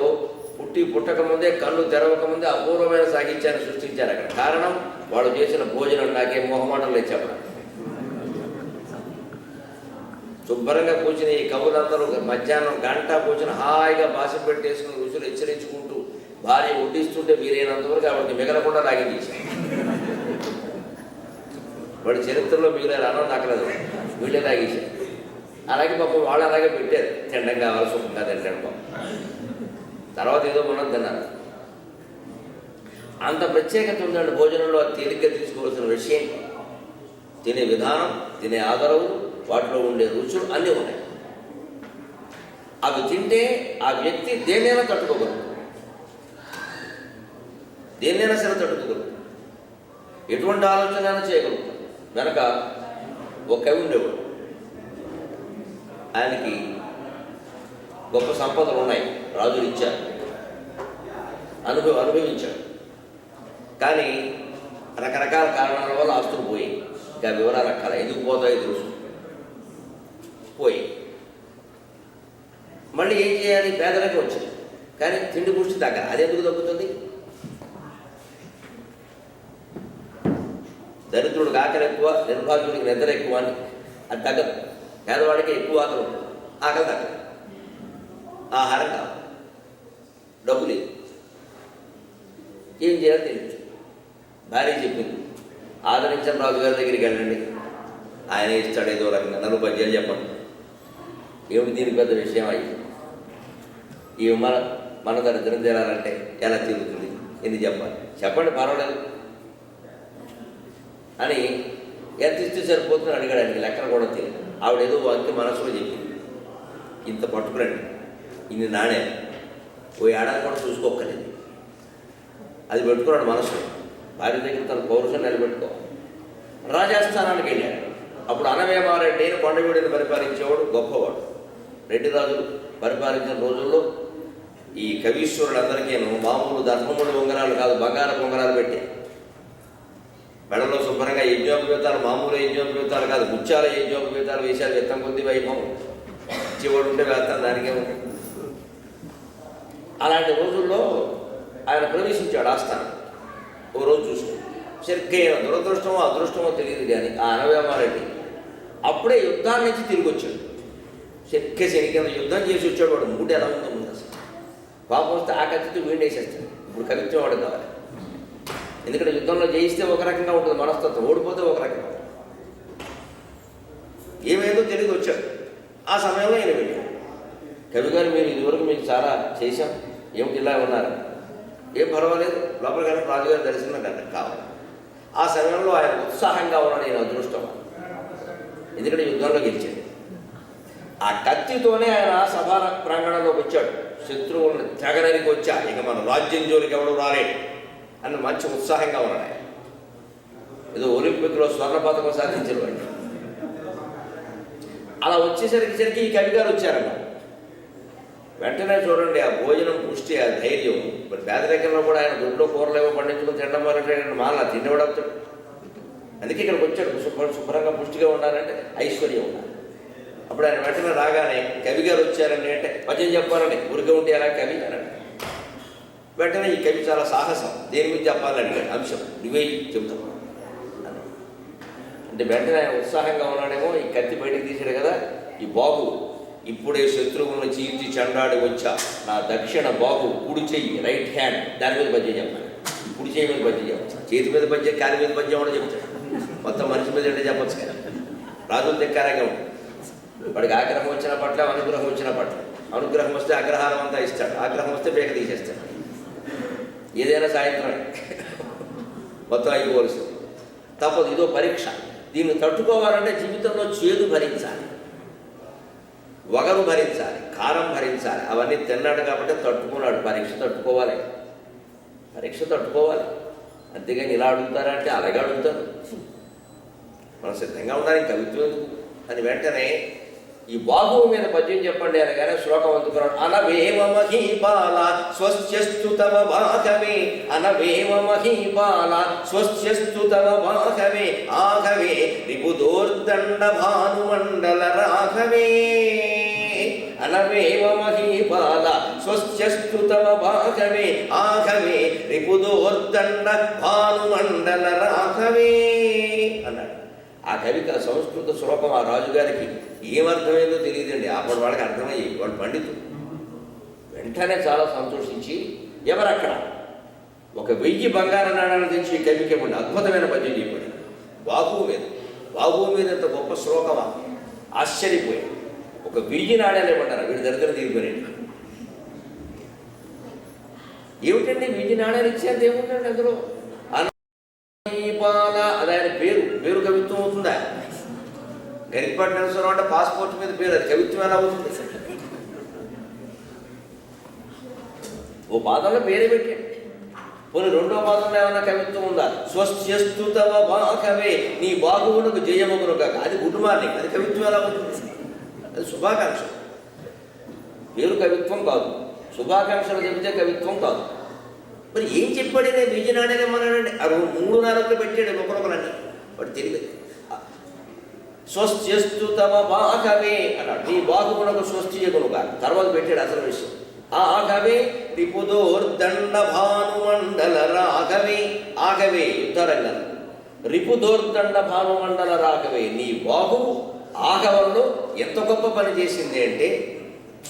పుట్టక ముందే, కళ్ళు తెరవక ముందే అపూర్వమైన సాహిత్యాన్ని సృష్టించారు. అక్కడ కారణం వాళ్ళు చేసిన భోజనం. నాకేం మొహమాటం లేదు చెప్పడం. శుభ్రంగా కూర్చుని ఈ కవులందరూ మధ్యాహ్నం గంట కూర్చుని హాయిగా భాష పెట్టేసుకుని రుచులు హెచ్చరించుకుంటూ భార్య వడ్డిస్తుంటే వీలైనంత వరకు ఆవిడకి మిగలకుండా లాగి తీశారు. వాడి చరిత్రలో మిగిలిన అన్నం దక్కలేదు, వీళ్ళే తాగేశారు. అలాగే పాపం వాళ్ళు అలాగే పెట్టారు, తినడం కావాలి, సుఖంగా తింటాడు పాపం. తర్వాత ఏదో మనం తిన్నారు. అంత ప్రత్యేకత ఉందండి భోజనంలో. తేలిగ్గా తీసుకోవాల్సిన విషయం, తినే విధానం, తినే ఆదరవు, వాటిలో ఉండే రుచులు అన్నీ ఉన్నాయి. అవి తింటే ఆ వ్యక్తి దేన్నైనా తట్టుకోగలరు, దేన్నైనా సరే తట్టుకోగలరు, ఎటువంటి ఆలోచన అయినా చేయగలుగుతారు. వెనక ఒక కవి ఉండేవాడు, ఆయనకి గొప్ప సంపదలు ఉన్నాయి, రాజులు ఇచ్చారు, అనుభవించాడు. కానీ రకరకాల కారణాల వల్ల ఆస్తులు పోయి, ఇంకా వివరాలు అక్కల ఎందుకు పోతాయో తెలుసు, పోయి మళ్ళీ ఏం చేయాలి, పేదలకు వచ్చింది. కానీ తిండి పుష్టి తగ్గ, అది ఎందుకు తగ్గుతుంది? దరిద్రుడికి ఆకలి ఎక్కువ, నిర్భాగ్యుడికి నిద్ర ఎక్కువ అని అది తగ్గదు. పేదవాడికి ఎక్కువ ఆకలి ఉంటుంది, ఆకలి తగ్గదు. ఆహారం కావాలి, డబ్బు లేదు, ఏం చేయాలో తెలియదు. భార్య చెప్పింది, ఆదరించిన రాజుగారి దగ్గరికి వెళ్ళండి, ఆయన ఇస్తాడు ఏదో రకంగా, 4 పద్యాలు చెప్పండి. ఏమిటి దీనికి పెద్ద విషయం అయ్యి, ఈ మన దరిద్రం తీరాలంటే ఎలా తీరుతుంది, ఎందుకు చెప్పాలి, చెప్పండి పర్వాలేదు అని ఎంత ఇస్తే సరిపోతుందని అడిగాడు. ఆయనకి లెక్కలు కూడా తెలియదు. ఆవిడ ఏదో అంతే మనసులో చెప్పింది, ఇంత పట్టుకురండి, ఇన్ని నాణే, ఓ ఏడాది కూడా చూసుకోక్కర్లేదు. అది పెట్టుకున్నాడు మనసు. భార్య దగ్గర తన పౌరుషం నిలబెట్టుకోవాలి. రాజస్థానానికి వెళ్ళాడు. అప్పుడు అనవేమారెడ్డి కొండవీడిని పరిపాలించేవాడు, గొప్పవాడు. రెడ్డి రాజులు పరిపాలించిన రోజుల్లో ఈ కవీశ్వరులందరికీ మామూలు ధర్మముడు ఉంగరాలు కాదు, బంగారపు ఉంగరాలు పెట్టారు. మెడలో శుభ్రంగా యజ్ఞోపవేతాలు, మామూలు యజ్ఞోపవేతాలు కాదు, ముత్యాల యజ్ఞోపవేతాలు వేశారు. విత్తం కొద్ది వైభవం, ఇచ్చేవాడు ఉంటే వేస్తాను, దానికే ఉంటుంది. అలాంటి రోజుల్లో ఆయన ప్రవేశించాడు ఆస్థానం. ఓ రోజు చూసుకుని సరిగ్గా దురదృష్టమో అదృష్టమో తెలియదు కానీ ఆ అనవేమారెడ్డి అప్పుడే యుద్ధాన్ని నుంచి తిరిగి వచ్చాడు. సరిగ్గా శనికింద యుద్ధం చేసి వచ్చాడు. వాడు మూడు ఎలా ఉందో ముందు అసలు పాపం వస్తే ఆ కత్తితో వీడేసేస్తాడు. ఇప్పుడు కవిత్వం వాడు కావాలి. ఎందుకంటే యుద్ధంలో జయిస్తే ఒక రకంగా ఉంటుంది మనస్తత్వం, ఓడిపోతే ఒక రకంగా. ఏమేదో తెలియదు వచ్చాడు. ఆ సమయంలో ఈయన వెళ్ళాడు. కవి గారు, మీరు ఇదివరకు మీకు చాలా చేశాం, ఏమిటి ఇలా ఉన్నారు? ఏం పర్వాలేదు, లోపల కానీ రాజుగారి దర్శనం కంటే కావాలి. ఆ సమయంలో ఆయన ఉత్సాహంగా ఉన్నాడు. ఈయన అదృష్టం, ఎందుకంటే యుద్ధంలో గెలిచాడు. ఆ కత్తితోనే ఆయన సభా ప్రాంగణంలోకి వచ్చాడు. శత్రువులను తెగనరికి వచ్చా, ఇక మన రాజ్యం జోలికి ఎవడు రాలేడు అని మంచి ఉత్సాహంగా ఉన్నాడు ఆయన. ఏదో ఒలింపిక్లో స్వర్ణ పథకం సాధించిన వాడు. అలా వచ్చేసరికి ఈ కవి గారు వచ్చారన్న వెంటనే చూడండి, ఆ భోజనం పుష్టి, ఆ ధైర్యం. మరి పేదరికంలో కూడా ఆయన దొడ్లో కూరలు ఏమో పండించుకుని తినడం వల్ల మాల తినేవాడవుతాడు. అందుకే ఇక్కడికి వచ్చాడు. శుభ్రంగా పుష్టిగా ఉండాలంటే ఐశ్వర్యం ఉండాలి. అప్పుడు ఆయన వెంటనే రాగానే కవి గారు వచ్చారండి అంటే పద్యం చెప్పాలని, ఊరికే ఉంటే ఎలా కవి అన్నాడు. వెంటనే ఈ కవి చాలా సాహసం, దేని మీద చెప్పాలని అడిగాడు. అంశం నువ్వే చెబుతావు అంటే వెంటనే ఆయన ఉత్సాహంగా ఉన్నాడేమో. ఈ కత్తి బయటకు తీసాడు కదా, ఈ బాగు ఇప్పుడే శత్రువులను చీల్చి చెండాడి వచ్చా, నా దక్షిణ బాగు కుడి చెయ్యి, రైట్ హ్యాండ్, దాని మీద పద్యం చెప్పాలి. కుడి చెయ్యి మీద పద్యం చెప్పచ్చు, చేతి మీద పద్యం, కాలి మీద పద్యం కూడా చెప్తాడు. మొత్తం మనిషి మీద అంటే చెప్పచ్చు కదా. రాజులు దిక్కారంగా ఉంటుంది. వాడికి ఆగ్రహం వచ్చిన పట్ల, అనుగ్రహం వచ్చిన పట్ల. అనుగ్రహం వస్తే అగ్రహారం అంతా ఇస్తాడు, ఆగ్రహం వస్తే బేక తీసేస్తాడు. ఏదైనా సాయంత్రం మొత్తం అయిపోవలసింది, తప్పదు. ఇదో పరీక్ష. దీన్ని తట్టుకోవాలంటే జీవితంలో చేదు భరించాలి, వగరు భరించాలి, కారం భరించాలి. అవన్నీ తిన్నాడు కాబట్టి తట్టుకున్నాడు. పరీక్ష తట్టుకోవాలి, పరీక్ష తట్టుకోవాలి. అంతేగాని ఇలా అడుగుతారంటే అలాగే అడుగుతారు. మనం సిద్ధంగా ఉండడానికి కవిత్వం ఎందుకు అని వెంటనే ఈ బాహువు మీద పద్యం చెప్పండి అనగానే శ్లోకం అందుకున్నాడు. అనవేమ మహీపాల స్వస్యస్తు తవ భాగవే, అనవేమ మహీపాల స్వస్యస్తు తవ భాగవే, ఆఘవే రిపుదోర్దండ భానుమండల రాఘవే. అనవేమ మహీపాల స్వస్యస్తు తవ భాగవే, ఆఘవే రిపుదోర్దండ భానుమండల రాఘవే అన్నాడు. ఆ కవిత సంస్కృత శ్లోకం ఆ రాజుగారికి ఏమర్థమైందో తెలియదండి. అప్పటి వాళ్ళకి అర్థమయ్యి వాళ్ళు పండితులు. వెంటనే చాలా సంతోషించి ఎవరక్కడ 1000 బంగారు నాణాలు తెచ్చి ఈ కవికి ఇవ్వండి, అద్భుతమైన పద్యం చెప్పాడు. బాహువు మీద ఇంత గొప్ప శ్లోకమా, ఆశ్చర్యపోయాడు. 1000 నాణ్యాలు ఇవ్వమంటారా, వీడి దగ్గర తీరిపోయాడు. ఏమిటండి 1000 నాణ్యాలు ఇచ్చేంత ఏముందండి అందులో? అది ఆయన పేరు కవిత్వం అవుతుందా? గరికపాటి నరసింహరావు అంటే పాస్పోర్ట్ మీద పేరు, అది కవిత్వం ఎలా అవుతుంది? ఓ పాదంలో పేరే పెట్టాడు. పోనీ 2వ పాదంలో ఏమైనా కవిత్వం ఉందా? స్వస్యస్తు తవ భాగవే, నీ బాగువునకు జయమగును కాక, అది గుడ్ మార్నింగ్, అది కవిత్వం ఎలా అవుతుంది? అది శుభాకాంక్ష. పేరు కవిత్వం కాదు, శుభాకాంక్షలు చెబితే కవిత్వం కాదు. మరి ఏం చెప్పాడు? నేను 1000 నాణ్యాలు ఏమన్నాడండి. 3 నాలుగులు పెట్టాడు ఒకరొకరని, వాడు తెలియదు. స్వస్యస్తు తవ భాగవే అన్నాడు, నీ బాగువునకు స్వస్తి చెగునుగా. తర్వాత పెట్టాడు అసలు విషయం. ఆఘవే రిపుదోర్దండ భానుమండల రాఘవే, ఆఘవే యుద్ధరంగం, రిపుదోర్దండ భానుమండల రాఘవే, నీ బాహువు ఆఘవంలో ఎంత గొప్ప పని చేసింది అంటే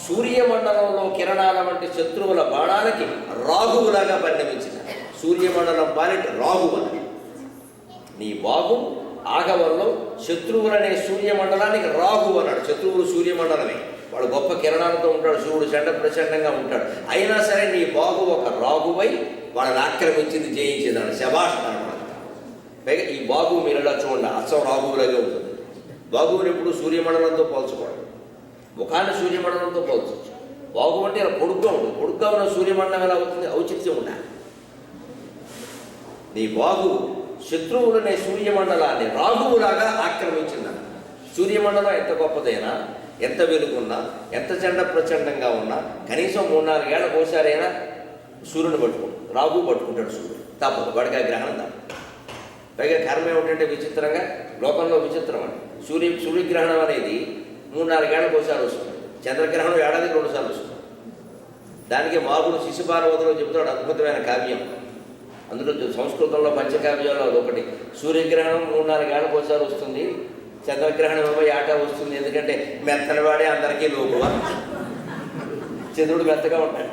సూర్యమండలంలో కిరణాల వంటి శత్రువుల బాణాలకి రాఘువులాగా పరిణమించిన సూర్యమండలం పాలిట రాఘువు. నీ బాహు ఆఘవంలో శత్రువులనే సూర్యమండలానికి రాఘువు అన్నాడు. శత్రువులు సూర్యమండలమే, వాడు గొప్ప కిరణాలతో ఉంటాడు, సూర్యుడు చండ ప్రచండంగా ఉంటాడు. అయినా సరే నీ బాహు ఒక రాఘువై వాళ్ళని ఆక్రమించింది, జయించింది అన్నాడు. శభాష్ అన్నమాట. పైగా ఈ బాహువు మీరు ఎలా చూడండి, అచ్చం రాఘువులాగే ఉంటుంది. బాహువుని ఎప్పుడు సూర్యమండలంతో పోల్చకూడదు, ముఖాన్ని సూర్యమండలంతో పోల్చవచ్చు. బాహు అంటే ఇలా పొడుగ్గా ఉంటుంది, పొడుగ్గా ఉన్న సూర్యమండలం ఎలా అవుతుంది? ఔచిత్యం ఉండాలి. నీ బాహు శత్రువులనే సూర్యమండలాన్ని రాఘువులాగా ఆక్రమించిందన్న. సూర్యమండలం ఎంత గొప్పదైనా, ఎంత వెలుగున్నా, ఎంత చండ ప్రచండంగా ఉన్నా కనీసం 3-4 ఏళ్ళకు ఒకసారైనా సూర్యుని పట్టుకుంటాడు, రాఘువు పట్టుకుంటాడు. సూర్యుడు తప్పదు, వాడికి ఆ గ్రహణం తప్పదు. పైగా కర్మ ఏమిటంటే విచిత్రంగా, లోకంలో విచిత్రం అండి. సూర్యగ్రహణం అనేది 3-4 ఏళ్ళకు ఒకసారి వస్తుంది. చంద్రగ్రహణం ఏడాదికి 2 సార్లు వస్తుంది. దానికి మాగుడు శిశుపార్వతిలో చెబుతాడు అద్భుతమైన కావ్యం. అందులో సంస్కృతంలో పంచకావ్యాల్లో ఒకటి. సూర్యగ్రహణం 3-4 ఏళ్ళకు ఒకసారి వస్తుంది, చంద్రగ్రహణం ఏటా వస్తుంది. ఎందుకంటే మెత్తని వాడే అందరికీ లోకువ, చంద్రుడు మెత్తగా ఉంటాడు.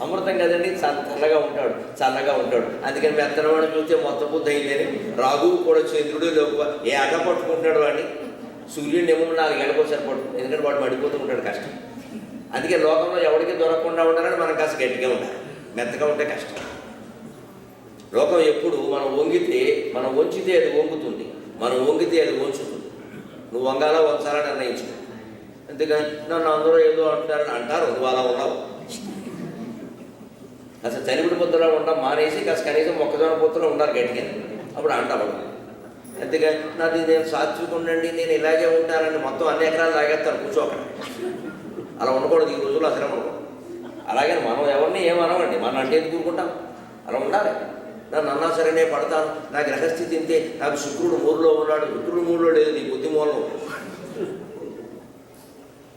అమృతం కదండి, చల్లగా ఉంటాడు. అందుకని మెత్తనవాడు చూస్తే మొత్తం బుద్ధి అయిందని రాఘువు కూడా చంద్రుడు లోకువ ఏ ఆట పట్టుకుంటున్నాడు వాడిని. సూర్యుడిని ఏమో 4 ఏళ్ళకు ఒకసారి పట్టుకుంటాడు, ఎందుకంటే వాడు మడిపోతూ ఉంటాడు, కష్టం. అందుకే లోకంలో ఎవరికి దొరకకుండా ఉండాలని మనం కాస్త గట్టిగా ఉండాలి, మెత్తగా ఉంటే కష్టం. లోకం ఎప్పుడు మనం వంచితే అది వంగుతుంది, మనం వంగితే అది వంచుతుంది. నువ్వు వంగాలా వంచాలా నిర్ణయించుకో. అందుకని నన్ను అందరూ ఏదో అంటారు, నువ్వు అలా ఉన్నావు. అసలు చనివిడి పొత్తులో ఉండడం మానేసి కాస్త కనీసం మొక్కజొన్న పొత్తులో ఉండాలి గట్టిగా, అప్పుడు అంటాడు. అందుకని నేను సాత్వికుండండి, నేను ఇలాగే ఉంటానని మొత్తం అన్ని ఎకరాలు లాగేస్తాను, కూర్చోక. అలా ఉండకూడదు ఈ రోజుల్లో, అసలు ఉండకూడదు. అలాగే మనం ఎవరిని ఏమనమండి, మనం అంటే ఎందుకు కూరుకుంటాం? అలా ఉండాలి. నన్ను అన్నా సరే నేను పడతాను, నా గ్రహస్థితి ఇంతే, నాకు శుక్రుడు 3లో ఉన్నాడు, శుక్రుడు 3లో లేదు, నీ బుద్ధి మూలం.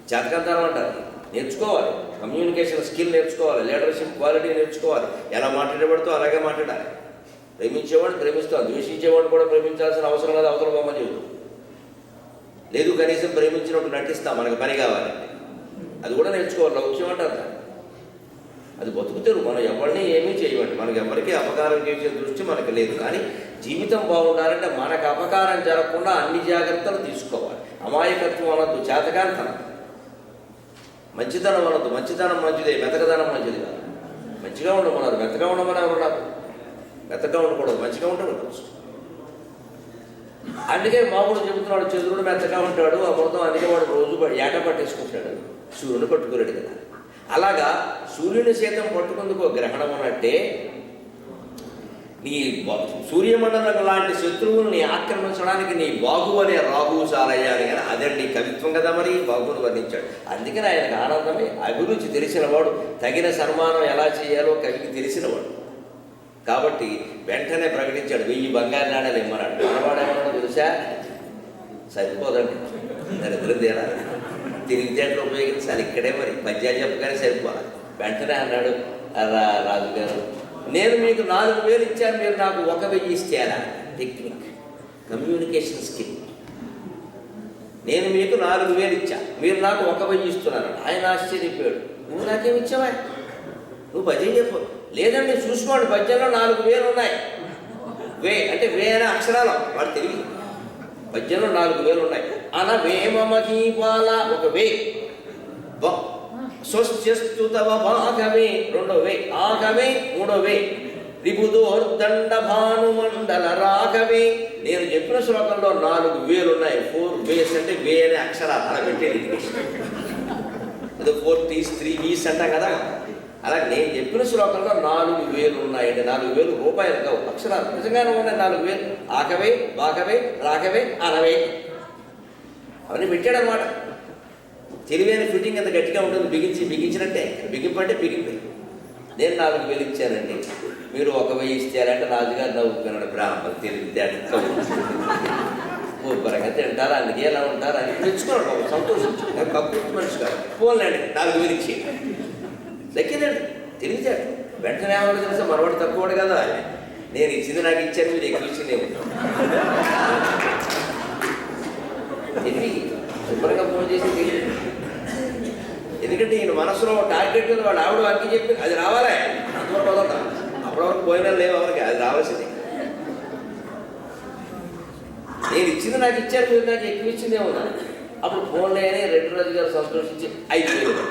చేతకంతానం అంటారు, నేర్చుకోవాలి. కమ్యూనికేషన్ స్కిల్ నేర్చుకోవాలి, లీడర్షిప్ క్వాలిటీ నేర్చుకోవాలి. ఎలా మాట్లాడబడితో అలాగే మాట్లాడాలి. ప్రేమించేవాడు ప్రేమిస్తాడు, ద్వేషించేవాడు కూడా ప్రేమించాల్సిన అవసరం లేదు, అవతల బొమ్మ చెబుతూ లేదు. కనీసం ప్రేమించినట్టు నటిస్తాం, మనకు పని కావాలంటే అది కూడా నేర్చుకోవాలి. లౌక్యం అంటారు, అది బతుకుతారు. మనం ఎవరిని ఏమీ చేయమండి, మనకి ఎవరికి అపకారం చేసే దృష్టి మనకు లేదు. కానీ జీవితం బాగుండాలంటే మనకు అపకారం జరగకుండా అన్ని జాగ్రత్తలు తీసుకోవాలి. అమాయకత్వం అనొద్దు, చేతకాంతనం. మంచితనం అనొద్దు, మంచితనం మంచిదే, మెతకదనం మంచిది కాదు. మంచిగా ఉండమన్నారు, మెత్తగా ఉండమని ఎవరు నాకు. మెత్తగా ఉండకూడదు, మంచిగా ఉంటే ఉండవచ్చు. అందుకే మామూలు చెబుతున్నాడు, చంద్రుడు మెత్తగా ఉంటాడు, అమృతం. అందుకే వాడు రోజు ఏట పట్టేసుకుంటాడు, సూర్యుని పట్టుకోలేడు కదా. అలాగా సూర్యుని సైతం పట్టుకుందుకు గ్రహణం ఉన్నట్టే నీ సూర్యమండలం లాంటి శత్రువుల్ని ఆక్రమించడానికి నీ బాహు అనే రాహువు చాలయ్యా అని. కానీ అదండి కవిత్వం కదా, మరి బాహువును వర్ణించాడు. అందుకని ఆయనకు ఆనందమే. అభిరుచి తెలిసినవాడు, తగిన సన్మానం ఎలా చేయాలో కవికి తెలిసినవాడు కాబట్టి వెంటనే ప్రకటించాడు, 1000 బంగారు నాణాలు ఇమ్మన్నాడు. మనవాడేమన్నా తెలుసా, సరిపోదండి, దరిద్రదేనా, తిరిగితేటలు ఉపయోగించాలి. ఇక్కడే మరి పద్యాలు చెప్పగానే సరిపోవాలి. వెంటనే అన్నాడు రాజుగారు, నేను మీకు 4000 ఇచ్చాను, మీరు నాకు 1000 ఇస్తేనా? Technique, communication skill. నేను మీకు 4000 ఇచ్చా, మీరు నాకు 1000 ఇస్తున్నారు. ఆయన ఆశ్చర్యపోయాడు, నువ్వు నాకేమి ఇచ్చావా, నువ్వు పద్యం చెప్పు. లేదండి చూసుకోండి, పద్యంలో 4000 ఉన్నాయి. వే అంటే వే అనే అక్షరాలు వాడు తెలివి. పద్యంలో 4000 ఉన్నాయి. అన వేమమహీపాల ఒక వే, స్వస్యస్తుతవ భాగవే రెండో వే, ఆగవే మూడో వే, రిపుదోర్దండ భానుమండల రాఘవే. నేను చెప్పిన శ్లోకంలో 4000 ఉన్నాయి. 4 వేస్ అంటే వే అనే అక్షరాలు అలా పెట్టేది. ఏదో 4 T's 3 V's అంటాం కదా, అలా నేను చెప్పిన శ్లోకంలో 4000 ఉన్నాయండి. 4000 రూపాయలు కావు, అక్షరాలు నిజంగానే ఉన్నాయి. 4000 ఆకవే, బాకవే, రాకవే, అనవే అవన్నీ పెట్టాడనమాట. తెలివైన ఫిట్టింగ్ ఎంత గట్టిగా ఉంటుంది, బిగించినట్టే. బిగింపంటే బిగిపోయి. నేను 4000 ఇచ్చానండి, మీరు 1000 ఇస్తారంటే రాజుగారు నవ్వుకున్నాడు. బ్రాహ్మణ తెలివితేట ఊపరంగా తింటారు, అందుకే ఎలా ఉంటారు అని తెచ్చుకున్నాడు. సంతోషించు, కప్పు మనిషి కాదు. పోలేండి 4000 ఇచ్చి దక్కిందండి తెలివితేట. వెంటనే ఏమన్నా తెలుసా, మనవాడు తక్కువడు కదా, నేను ఇచ్చింది నాకు ఇచ్చాను, మీరు ఎక్కువ ఇచ్చింది తెలివి. శుభ్రంగా ఫోన్ చేసి తెలియదు. ఎందుకంటే ఈయన మనసులో టార్గెట్ ఉంది, వాడు ఆవిడ అన్ని చెప్పి అది రావాలే, అంతవరకు వదలతా. అప్పటివరకు పోయినా లేవు ఎవరికి, అది రావాల్సింది. నేను ఇచ్చింది నాకు ఇచ్చారు, మీరు నాకు ఎక్కువ ఇచ్చింది ఏమన్నా. అప్పుడు ఫోన్లో రెడ్డి రాజు గారు సంతోషించి 5000.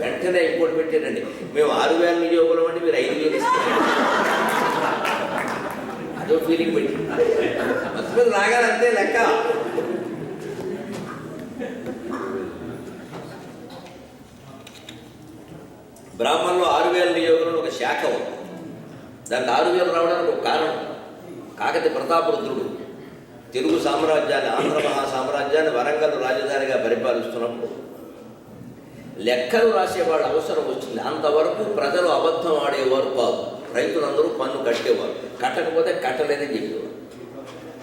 వెంటనే ఇంకోటి పెట్టారండి, మేము 6000 నియోగం అండి, మీరు 5000 ఇస్తారు. అదో ఫీలింగ్ పెట్టి మొత్తం మీద రాగాలంతే లెక్క. బ్రాహ్మణంలో 6000 నియోగంలో ఒక శాఖ ఉంది. దానికి 6000 రావడానికి ఒక కారణం. కాకతి ప్రతాపరుద్రుడు తెలుగు సామ్రాజ్యాన్ని, ఆంధ్ర మహాసామ్రాజ్యాన్ని వరంగల్ రాజధానిగా పరిపాలిస్తున్నప్పుడు లెక్కలు రాసేవాళ్ళ అవసరం వచ్చింది. అంతవరకు ప్రజలు అబద్ధం ఆడేవారు కాదు, రైతులందరూ పన్ను కట్టేవారు. కట్టకపోతే కట్టలేదని చెప్పేవారు.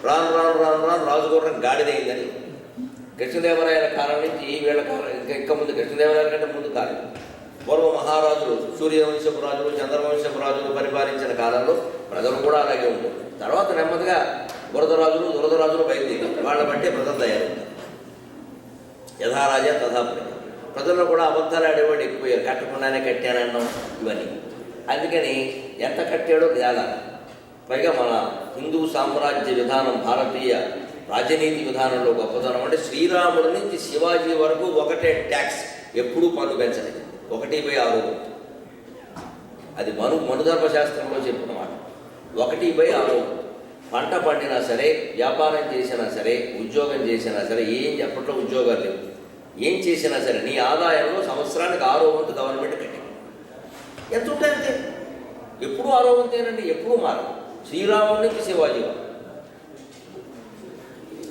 రాను రాను రాను రాను రాజుగౌరం గాడిదైందని కృష్ణదేవరాయల కాలం నుంచి ఈ వేళ కాలం, ఇంకా ముందు కృష్ణదేవరాయల కంటే ముందు కాలం, పూర్వ మహారాజులు సూర్యవంశపు రాజులు, చంద్రవంశపు రాజులు పరిపాలించిన కాలంలో ప్రజలు కూడా అలాగే ఉంటుంది. తర్వాత నెమ్మదిగా బురదరాజులు దురదరాజులు బయలుదేరి వాళ్ళ బట్టే ప్రజలు తయారవుతారు. యథారాజా తథాప్రజ. ప్రజల్లో కూడా అబద్ధాలు ఆడేవాడు ఎక్కువయ్యారు. కట్టకుండానే కట్టానన్నాం ఇవన్నీ. అందుకని ఎంత కట్టాడో తేలాలి. పైగా మన హిందూ సామ్రాజ్య విధానం, భారతీయ రాజనీతి విధానంలో గొప్పతనం అంటే శ్రీరాముడి నుంచి శివాజీ వరకు ఒకటే ట్యాక్స్, ఎప్పుడూ పన్ను పెంచలేదు. 1/6. అది మనుధర్మశాస్త్రంలో చెప్పిన మాట. 1/6. పంట పండినా సరే, వ్యాపారం చేసినా సరే, ఉద్యోగం చేసినా సరే, ఏం చెప్పట్లో ఉద్యోగాలు లేవు, ఏం చేసినా సరే నీ ఆదాయంలో సంవత్సరానికి 6వ వంతు గవర్నమెంట్ కట్టి ఎంత ఉంటే అంతే. ఎప్పుడూ 6వ వంతేనండి, ఎప్పుడూ మారదు. శ్రీరాముడి నుంచి శివాజీ వారు.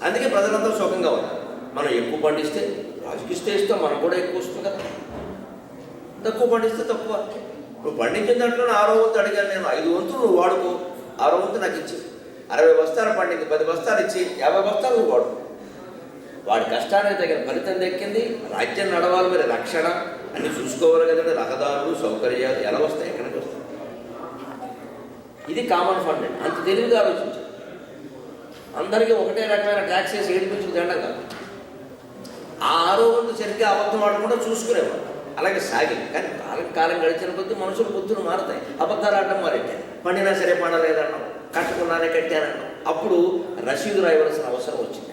అందుకే ప్రజలంతా సుఖంగా ఉన్నారు. మనం ఎక్కువ పండిస్తే రాజుకి ఇస్తాం, మనకు కూడా ఎక్కువ వస్తుంది కదా. తక్కువ పండిస్తే తక్కువ. నువ్వు పండించిన దాంట్లో 6వ వంతు అడిగాను నేను, 5 వంతులు నువ్వు వాడుకో, 6వ వంతు నాకు ఇచ్చి. 60 బస్తాలు పండింది, 10 బస్తాలు ఇచ్చి 50 బస్తాలు నువ్వు వాడు. వాడి కష్టానికి తగిన ఫలితం దక్కింది. రాజ్యం నడవాలి, మరి రక్షణ అన్ని చూసుకోవాలి కదండి. రహదారులు, సౌకర్యాలు ఎలా వస్తాయి, ఎక్కడికి వస్తాయి? ఇది కామన్ ఫండ్ అండి. అంత తెలివిగా ఆలోచించారు. అందరికీ ఒకటే రకమైన ట్యాక్స్ వేసి ఏడిపించుకు తినడం కాదు. ఆ 6వ వంతు సరిగ్గా అబద్ధం ఆడకుండా చూసుకునేవాడు. అలాగే సాగింది. కానీ కాలం గడిచిన కొద్దీ మనుషులు బుద్ధులు మారుతాయి. అబద్ధాలు ఆడటం మారెట్టారు. పండినా సరే పండలేదన్నాం, కట్టుకున్నానే కట్టానన్నాం. అప్పుడు రసీదు రాయవలసిన అవసరం వచ్చింది.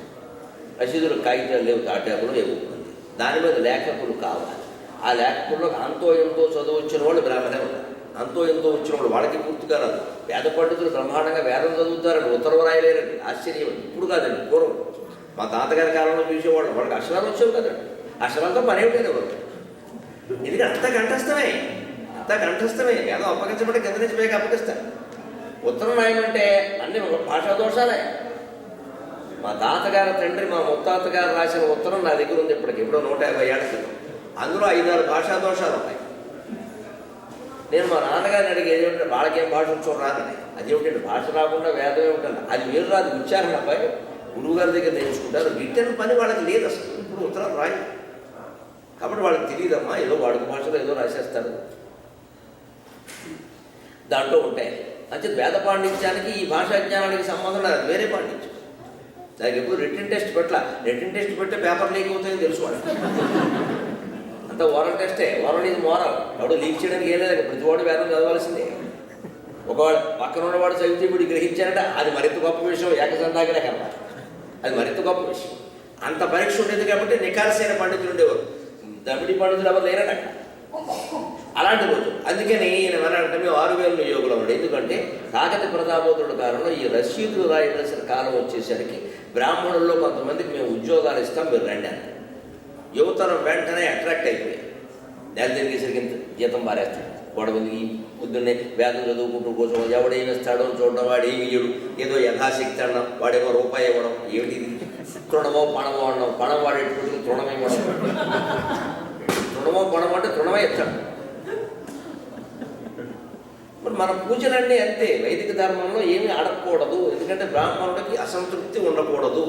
రసీదులు కాగితాలు లేవు, తాటాకులు లేవు. దాని మీద లేఖకులు కావాలి. ఆ లేఖకుల్లో అంతో ఎంతో చదువు వచ్చిన వాళ్ళు బ్రాహ్మణే ఉన్నారు. అంతో ఎంతో వచ్చిన వాళ్ళు వాళ్ళకి పూర్తిగా రాదు. వేద పండితులు బ్రహ్మాండంగా వేదం చదువుతారండి, ఉత్తర్వు రాయలేరండి. ఆశ్చర్యం. ఇప్పుడు కాదండి, పూర్వం మా తాతగారి కాలంలో చూసేవాళ్ళు. వాళ్ళకి అక్షరాలు వచ్చేవి కదండి. అక్షరాలతో పని ఏమిటండి వాళ్ళు. ఎందుకంటే అంత కంఠస్థమే వేదం అప్పగించబడి కింద నుంచి పైకి అప్పగిస్తారు. ఉత్తరం రాయమంటే అన్ని భాషా దోషాలే. మా తాతగారి తండ్రి మా ముత్తాతగారు రాసిన ఉత్తరం నా దగ్గర ఉంది ఇప్పటికి, ఎప్పుడో 150 ఏళ్ల క్రితం. అందులో 5-6 భాషా దోషాలు ఉన్నాయి. నేను మా నాన్నగారిని అడిగేది ఏమిటంటే వాళ్ళకేం భాష వచ్చో రాదని. అదేమిటంటే భాష రాకుండా వేదం ఏమిటంటే అది మీరు రాదు, ఉచ్చారణపై గురువు గారి దగ్గర నేర్చుకుంటారు. రిటర్న్ పని వాళ్ళకి లేదు అసలు, ఇప్పుడు ఉత్తరం రాయి. కాబట్టి వాళ్ళకి తెలియదమ్మా, ఏదో వాడుక భాషలో ఏదో రాసేస్తారు, దాంట్లో ఉంటాయి. అంటే వేద పాండిత్యానికి ఈ భాషా జ్ఞానానికి సంబంధం లేదు, అది వేరే పాండిత్యం. దానికి ఎప్పుడు రిటర్న్ టెస్ట్ పెట్టాల. రిటర్న్ టెస్ట్ పెడితే పేపర్ లీక్ అవుతాయని తెలుసు వాళ్ళు. అంత ఓరల్ టెస్టే. ఓరల్ ఇది మోరల్. ఎవడు లీక్ చేయడానికి ఏం లేదు, ప్రతివాడు వేదం చదవాల్సిందే. ఒకవాడు పక్కన ఉన్నవాడు చదివితే ఇప్పుడు గ్రహించారంట, అది మరింత గొప్ప విషయం. ఏకసంధాగరే కన్నా అది మరింత గొప్ప విషయం. అంత పరీక్ష ఉండేది కాబట్టి నికాల్సైన పండితులు ఉండేవారు, దమిడి పండితులు ఎవరు లేరట అక్కడ అలాంటి రోజు. అందుకని ఈయన ఏమన్నాడంటే మేము 6000 యోగులు ఉన్నాడు. ఎందుకంటే కాకతి ప్రతాపోతుడు కాలంలో ఈ రసీదులు రాయవలసిన కాలం వచ్చేసరికి బ్రాహ్మణుల్లో కొంతమందికి మేము ఉద్యోగాలు ఇస్తాం, మీరు రండి అని. యువతరం వెంటనే అట్రాక్ట్ అయిపోయాయి. నెల తిరిగేసరికి ఇంత జీతం పారేస్తాడు. గొడవకి పొద్దున్నే వేదం చదువుకుంటూ కోసం ఎవడేమి ఇస్తాడో చూడడం, వాడు ఏమి ఇయ్యడు, ఏదో యథాశక్తి అన్నాం, వాడేమో రూపాయి ఇవ్వడం, ఏమిటి తృణమో పణమో అన్నాం. పణం వాడేటువంటి తృణం ఇవ్వడం, తృణమో పణమో అంటే తృణమే ఇస్తాడు. మరి మన పూజలన్నీ అంతే. వైదిక ధర్మంలో ఏమీ అడగకూడదు, ఎందుకంటే బ్రాహ్మణుడికి అసంతృప్తి ఉండకూడదు.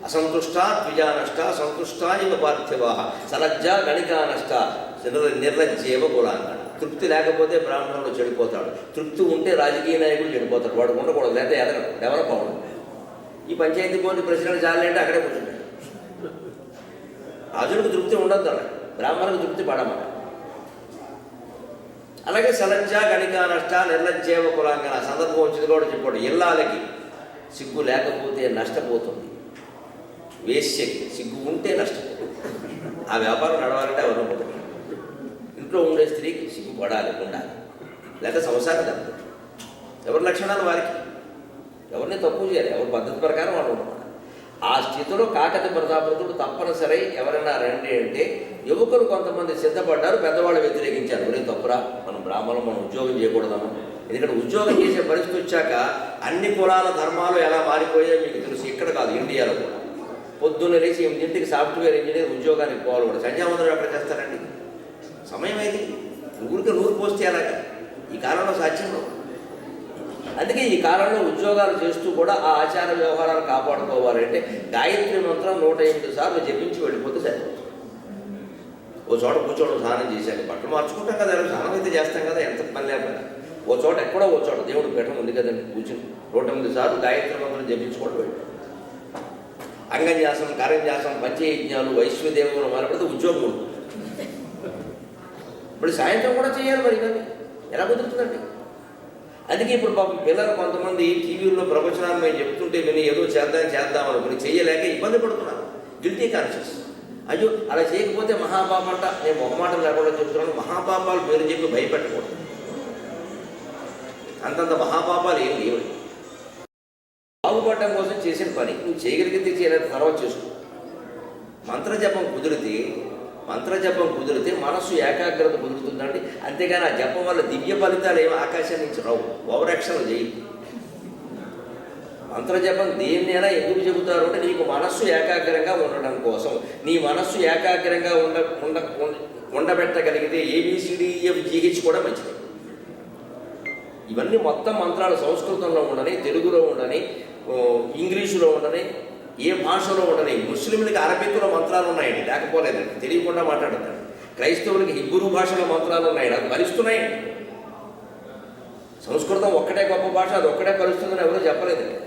అసంతుష్ట ద్విజానష్ట సంతుష్ట ఇవ పార్థివా సలజ్జ గణికానష్ట నిర్లజ్జేవ కులాంగణ. తృప్తి లేకపోతే బ్రాహ్మణుడు చెడిపోతాడు, తృప్తి ఉంటే రాజకీయ నాయకుడు చెడిపోతాడు. వాడు ఉండకూడదు, లేదా ఎదగడు, డెవలప్ అవ్వడం. ఈ పంచాయతీ బోర్డు ప్రెసిడెంట్ చాలంటే అక్కడే కూర్చుంటాడు. రాజులకు తృప్తి ఉండద్దు, అలా బ్రాహ్మణులకు తృప్తి పడమాట. అలాగే సలజ్జ గణికానష్ట నిర్లజ్జేవ కులాంగన సందర్భం వచ్చింది కూడా చెప్పాడు. ఇల్లాలకి సిగ్గు లేకపోతే నష్టపోతుంది, వేశ్యకి సిగ్గు ఉంటే నష్టపోతుంది. ఆ వ్యాపారం నడవాలంటే ఎవరు పోతుంది. ఇంట్లో ఉండే స్త్రీకి సిగ్గు పడాలి, ఉండాలి, లేదా సంసారం తప్పదు. ఎవరి లక్షణాలు వారికి, ఎవరిని తక్కువ చేయాలి, ఎవరి పద్ధతి ప్రకారం వాళ్ళు ఉండవాలి. ఆ స్థితిలో కాకతి ప్రతాపరుడు తప్పనిసరి ఎవరైనా రండి అంటే యువకులు కొంతమంది సిద్ధపడ్డారు, పెద్దవాళ్ళు వ్యతిరేకించారు. ఒరే తప్పురా, మనం బ్రాహ్మణులు, మనం ఉద్యోగం చేయకూడదమ్మా. ఎందుకంటే ఉద్యోగం చేసే పరిస్థితి వచ్చాక అన్ని కులాల ధర్మాలు ఎలా మారిపోయాయో మీకు తెలుసు. ఇక్కడ కాదు, ఇండియాలో కూడా పొద్దున్న లేచి 8 సాఫ్ట్వేర్ ఇంజనీర్ ఉద్యోగానికి పోవాలి కూడా. సంధ్యావందనం ఎక్కడ చేస్తారండి? సమయం ఏది? ఊరికి నూరు పోస్తే అలాగా ఈ కాలంలో సాధ్యంలో. అందుకే ఈ కాలంలో ఉద్యోగాలు చేస్తూ కూడా ఆ ఆచార వ్యవహారాలు కాపాడుకోవాలంటే గాయత్రి మంత్రం 108 సార్లు జపించి వెళ్ళిపోతే సరిపోతుంది. ఓ చోట కూర్చోవడం, స్నానం చేశాక బట్టలు మార్చుకుంటాం కదా, స్నానం అయితే చేస్తాం కదా, ఎంత పని లేకపోయినా ఓ చోట ఎక్కడో ఓ చోట దేవుడు పీఠం ఉంది కదండి, కూర్చుని 108 సార్లు గాయత్రి మంత్రం జపించుకోవడం వెళ్ళి అంగన్యాసం, కరంజాసం, పంచయజ్ఞాలు, వైశ్వదేవులు మొదలుపెడితే ఉద్యోగం ఉంటుంది. ఇప్పుడు సాయంత్రం కూడా చేయాలి, మరి ఇవన్నీ ఎలా కుదురుతుందండి? అందుకే ఇప్పుడు పాపం పిల్లలు కొంతమంది టీవీల్లో ప్రవచనాలు మేము చెప్తుంటే విని ఏదో చేద్దాం అనుకుని చేయలేక ఇబ్బంది పడుతున్నారు. Guilty conscious. అయ్యో అలా చేయకపోతే మహాపాపం అంట. నేను మొహమాటం లేకుండా చెప్తున్నాను, మహాపాపాలు పేరు చెప్పి భయపెట్టకూడదు. అంతంత మహాపాపాలు ఏం లేవు. బాగుపడటం కోసం చేసిన పని నువ్వు చేయగలిగితే చేయలేదు, తర్వాత చేసుకో. మంత్రజపం కుదిరితే మనస్సు ఏకాగ్రత కుదురుతుందండి. అంతేగాని ఆ జపం వల్ల దివ్య ఫలితాలు ఏమో ఆకాశం నుంచి రావు. ఓవర్ యాక్షన్లు చేయి. మంత్రజపం దేన్నైనా ఎందుకు చెబుతారు అంటే నీకు మనస్సు ఏకాగ్రంగా ఉండడం కోసం. నీ మనస్సు ఏకాగ్రంగా ఉండబెట్టగలిగితే ABCDEFGH కూడా మంచిది. ఇవన్నీ మొత్తం మంత్రాలు సంస్కృతంలో ఉండని, తెలుగులో ఉండని, ఇంగ్లీషులో ఉండని, ఏ భాషలో ఉండని. ముస్లింలకి అరబిక్లో మంత్రాలు ఉన్నాయండి, లేకపోలేదండి, తెలియకుండా మాట్లాడతాడు. క్రైస్తవులకి హిబ్రూ భాషలో మంత్రాలు ఉన్నాయండి, అది భరిస్తున్నాయండి. సంస్కృతం ఒక్కటే గొప్ప భాష, అది ఒక్కటే భరిస్తుందని ఎవరూ చెప్పలేదండి.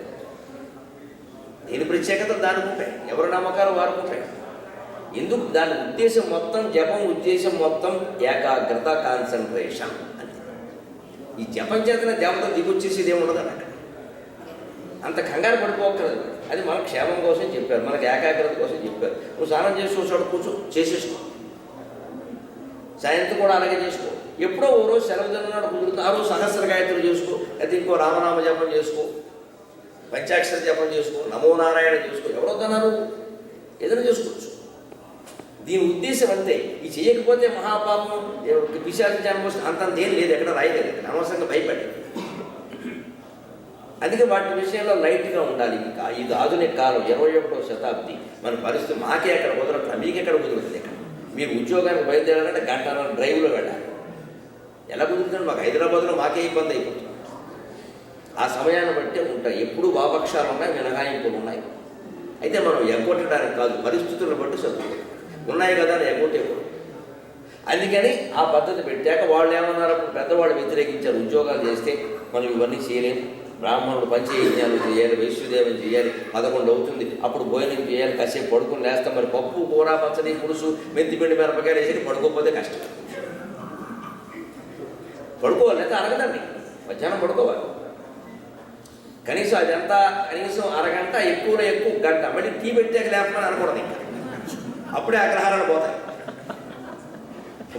దీని ప్రత్యేకతలు దానికి ఉంటాయి, ఎవరి నమ్మకాలు వారికి ఉంటాయి. ఎందుకు? దాని ఉద్దేశం మొత్తం, జపం ఉద్దేశం మొత్తం ఏకాగ్రత, కాన్సన్ట్రేషన్. ఈ జపం చేతన దేవత దిగొచ్చేసేది ఏముండదు అక్కడ. అంత కంగారు పడిపోకలేదు. అది మన క్షేమం కోసం చెప్పారు, మనకు ఏకాగ్రత కోసం చెప్పారు. నువ్వు స్నానం చేసుకో, చోట కూర్చో, చేసేసుకో. సాయంత్రం కూడా అలాగే చేసుకో. ఎప్పుడో ఓ రోజు సెలవు తిన్నాడు కుదురుతుంది, ఆ రోజు సహస్ర గాయత్రులు చేసుకో, అయితే ఇంకో రామనామ జపం చేసుకో, పంచాక్షర జపం చేసుకో, నమో నారాయణ చేసుకో. ఎవరో తన్నారు, ఏదైనా చేసుకోవచ్చు. దీని ఉద్దేశం అంతే. ఇది చేయకపోతే మహాపాపం, పిశాచి జన్మ అంతంత ఏం లేదు, ఎక్కడ రాయలేదు. అనవసరంగా భయపడి అందుకే వాటి విషయంలో లైట్గా ఉండాలి. ఇంకా ఇది ఆధునిక కాలం, 21వ శతాబ్ది. మన పరిస్థితి మాకే ఎక్కడ కుదరట్లా, మీకెక్కడ కుదురుతుంది? ఇక్కడ మీరు ఉద్యోగానికి బయలుదేరాలంటే గంటన్నర డ్రైవ్లో వెళ్ళాలి. ఎలా కుదురుతుంది? మాకు హైదరాబాద్లో మాకే ఇబ్బంది అయిపోతుంది. ఆ సమయాన్ని బట్టే ఉంటాయి. ఎప్పుడూ వాపక్షాలు ఉన్నాయి, మినహాయింపులు ఉన్నాయి. అయితే మనం ఎగ్గొట్టడానికి కాదు, పరిస్థితులను బట్టి చదువుతాం. ఉన్నాయి కదా అని ఎగ్గొట్టేప్పుడు. అందుకని ఆ పద్ధతి పెట్టాక వాళ్ళు ఏమన్నారు, అప్పుడు పెద్దవాళ్ళు వ్యతిరేకించారు. ఉద్యోగాలు చేస్తే మనం ఇవన్నీ చేయలేము, బ్రాహ్మణుడు పంచయజ్ఞాలు చేయాలి, వైశ్వదేవం చేయాలి, 11 అవుతుంది, అప్పుడు భోజనం చేయాలి, కాసేపు పడుకుని లేస్తాం. మరి పప్పు, కూర, పచ్చడి, పులుసు, మెంతిపిండి, మిరపకాయలు వేసి పడుకోకపోతే కష్టం. పడుకోవాలి, అయితే అరగదండి, మధ్యాహ్నం పడుకోవాలి. కనీసం అదంతా కనీసం అరగంట, ఎక్కువలో ఎక్కువ గంట. మళ్ళీ టీ పెట్టాక లేకపోతే అనకూడదు. ఇంకా అప్పుడే అగ్రహారాలు పోతాయి.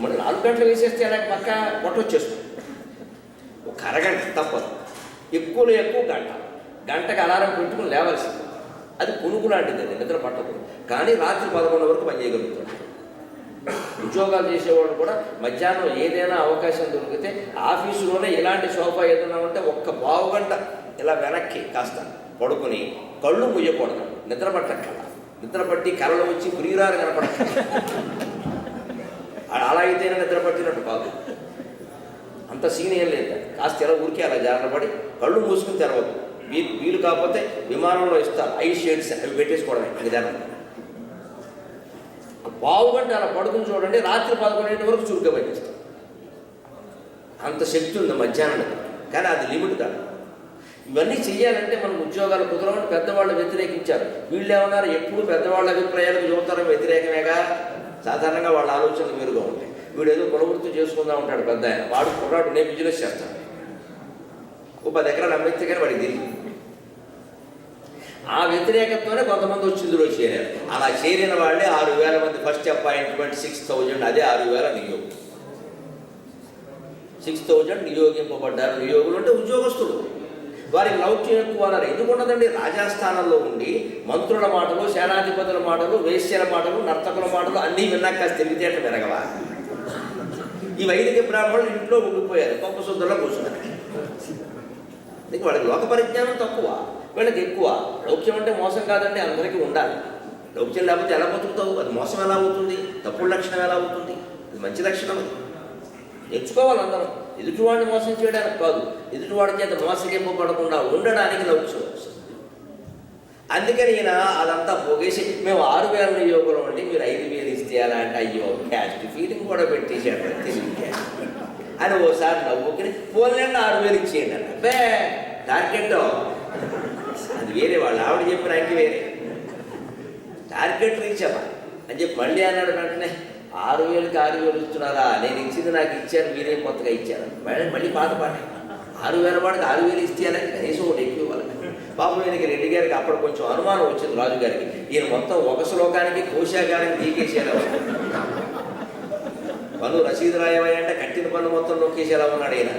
మళ్ళీ 4 గంటలు వేసేస్తే అలాగే పక్క పొట్టొచ్చేస్తుంది. ఒక అరగంట తప్పదు, ఎక్కువలో ఎక్కువ గంట. గంటకు అలారం పెట్టుకుని లేవాల్సింది. అది పునుగు లాంటిది, అది నిద్ర పట్టదు. కానీ రాత్రి 11 వరకు పని చేయగలుగుతాడు. ఉద్యోగాలు చేసేవాడు కూడా మధ్యాహ్నం ఏదైనా అవకాశం దొరికితే ఆఫీసులోనే ఇలాంటి సోఫా ఏదైనా ఉంటే ఒక్క పావు గంట ఇలా వెనక్కి కాస్త పడుకుని కళ్ళు ముయ్యకూడదు. నిద్ర పట్టక్కల, నిద్ర పట్టి కళ్ళలో వచ్చి ప్రియురాలు కనపడక్క. అలా అయితేనే నిద్ర పట్టినట్టు కాదు, అంత సీన్ ఏం లేదు. కాస్త ఇలా ఊరికే అలా జాగ్రత్తపడి కళ్ళు మూసుకుని తెరవద్దు. వీలు కాకపోతే విమానంలో ఇస్తారు ఐ షేడ్స్, అవి పెట్టేసుకోవడమే. నిదానం పావు గంట అలా పడుకుని చూడండి, రాత్రి 11 వరకు చురుగ్గా పెట్టేస్తాం. అంత శక్తి ఉంది మధ్యాహ్నం. కానీ అది లిమిట్ కాదు. ఇవన్నీ చెయ్యాలంటే మనం ఉద్యోగాలు కుదరమని పెద్దవాళ్ళు వ్యతిరేకించారు. వీళ్ళు ఏమన్నారు, ఎప్పుడు పెద్దవాళ్ళ అభిప్రాయాలకు యువతరం వ్యతిరేకమేగా. సాధారణంగా వాళ్ళ ఆలోచనలు వేరుగా ఉంటాయి. వీడు ఏదో కులవృత్తి చేసుకుందా ఉంటాడు పెద్ద ఆయన, వాడు కుర్రాడు నేను బిజినెస్ చేస్తాను, ఓ 10 ఎకరాలు అమ్మితే కానీ వాడికి తెలియదు. ఆ వ్యతిరేకతతోనే కొంతమంది వచ్చి ఇందులో చేరారు. అలా చేరిన వాళ్ళే 6,000 మంది ఫస్ట్ అపాయింట్మెంట్, 6,000. అదే 6,000 నియోగం. 6,000 నియోగింపబడ్డారు. నియోగులు అంటే ఉద్యోగస్తులు. వారికి లౌక్యం ఎక్కువ అన్నారు. ఎందుకు ఉండదండి? రాజస్థానంలో ఉండి మంత్రుల మాటలు, సేనాధిపతుల మాటలు, వేశ్యల మాటలు, నర్తకుల మాటలు అన్నీ విన్నాక తెలివితేటలు పెరగవా? ఈ వైదిక బ్రాహ్మణులు ఇంట్లో ఉండిపోయారు, గొప్ప శుద్ధుల్లో కూర్చున్నారు. నీకు వాళ్ళకి లోక పరిజ్ఞానం తక్కువ, వీళ్ళకి ఎక్కువ. లౌక్యం అంటే మోసం కాదండి, అందరికీ ఉండాలి. లౌక్యం లేకపోతే ఎలా బతుకుతావు? అది మోసం ఎలా అవుతుంది? తప్పుడు లక్షణం ఎలా అవుతుంది? అది మంచి లక్షణం. నేర్చుకోవాలి అందరం. ఎదుటివాడిని మోసం చేయడానికి కాదు, ఎదుటివాడి చేత మోసగింపబడకుండా ఉండడానికి లౌక్యం వస్తుంది. అందుకని ఈయన అదంతా పోగేసి మేము 6,000 నియోగంలో ఉండి మీరు 5,000 ఇస్తే అలా అంటే అయ్యో క్యాస్ట్ ఫీలింగ్ కూడా పెట్టేసాడు తెలియదు అని ఓసారి నవ్వుకుని పోలేండి 6,000 ఇచ్చేయండి అన్న. బే టార్గెట్ అది వేరే, వాళ్ళు ఆవిడ చెప్పిన అంకి వేరే. టార్గెట్ రీచ్ అవ్వ అని చెప్పి మళ్ళీ అన్నాడు. వెంటనే 6,000కి 6,000 ఇస్తున్నారా? నేను ఇచ్చింది నాకు ఇచ్చారు, మీరేం కొత్తగా ఇచ్చారు. మళ్ళీ పాత పాట 6,000 వాడికి 6,000 ఇచ్చేయాలని కనీసం ఒకటి ఎక్కువ ఇవ్వాలి. పాపం ఈయనకి రెడ్డి గారికి అప్పుడు కొంచెం అనుమానం వచ్చింది రాజుగారికి. ఈయన మొత్తం ఒక శ్లోకానికి కోశాగారికి తీకేసేలా పన్ను రసీదు రాయమంటే కట్టిన పన్ను మొత్తం నొక్కేసేలా ఉన్నాడు ఈయన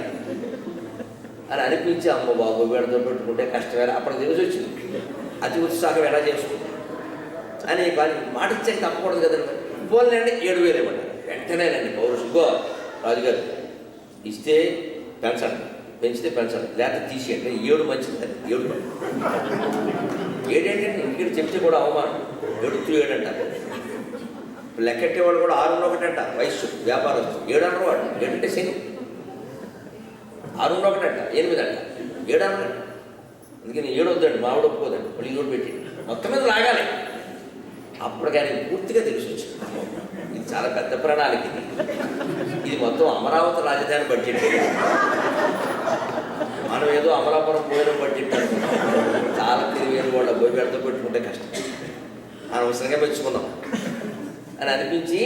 అని అనిపించి, అమ్మ బాబు వీడతో పెట్టుకుంటే కష్టమేలా. అప్పుడు తెలిసి వచ్చింది అతి ఉత్సాహం ఎలా చేసుకుంది అని. మాట ఇచ్చాక తప్పకూడదు కదండి. పోలేండి 7,000 ఇవ్వండి. వెంటనేనండి పౌరుషుగో రాజుగారు ఇస్తే పెంచండి, పెంచితే పెంచండి, లేకపోతే తీసేయండి. 7 మంచిది. 7 ఏంటంటే ఇంటికి చెప్తే కూడా అవమానం. 7 అంటారు. లెక్కెట్టేవాడు కూడా 6 అంట. వయస్సు వ్యాపారస్తు 7 అన్నారు. వాడు 7 అంటే శని. 6 అంట, 8 అంట, 7 అన్నారు. అందుకని 7 వద్దండి, మావిడ ఒప్పుకోదండి. మళ్ళీ 7 పెట్టి మొత్తం మీద లాగాలి. అప్పుడు కానీ పూర్తిగా తెలిసి వచ్చింది, ఇది చాలా పెద్ద ప్రణాళిక. ఇది మొత్తం అమరావతి రాజధాని బడ్జెట్. మనం ఏదో అమలాపురం పోయిన బడ్జెట్ అనుకున్నాం. చాలా తెలివేరు వాళ్ళ పోయి పెడతా పెట్టుకుంటే కష్టం, అనవసరంగా పెంచుకున్నాం అని అనిపించి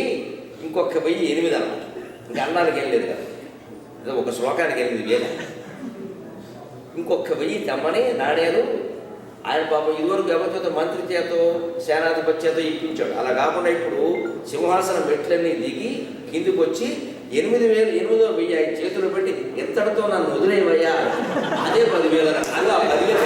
ఇంకొక 8,000 అన్నమాట. ఇంకా అన్నానికి ఏం లేదు కదా, ఏదో ఒక శ్లోకానికి 8,000. ఇంకొక 1,000 తెమ్మని నాణ్యాలు ఆయన పాపం ఇదివరకు ఎవరితో మంత్రి చేతో సేనాధిపతి చేతో ఇప్పించాడు. అలా కాకుండా ఇప్పుడు సింహాసనం మెట్లన్నీ దిగి కిందికి వచ్చి 8,000 8వ 1,000 ఆయన చేతులు పెట్టి ఎంతటితో నన్ను వదిలేవయ్యా, అదే 10,000 అలా 10,000.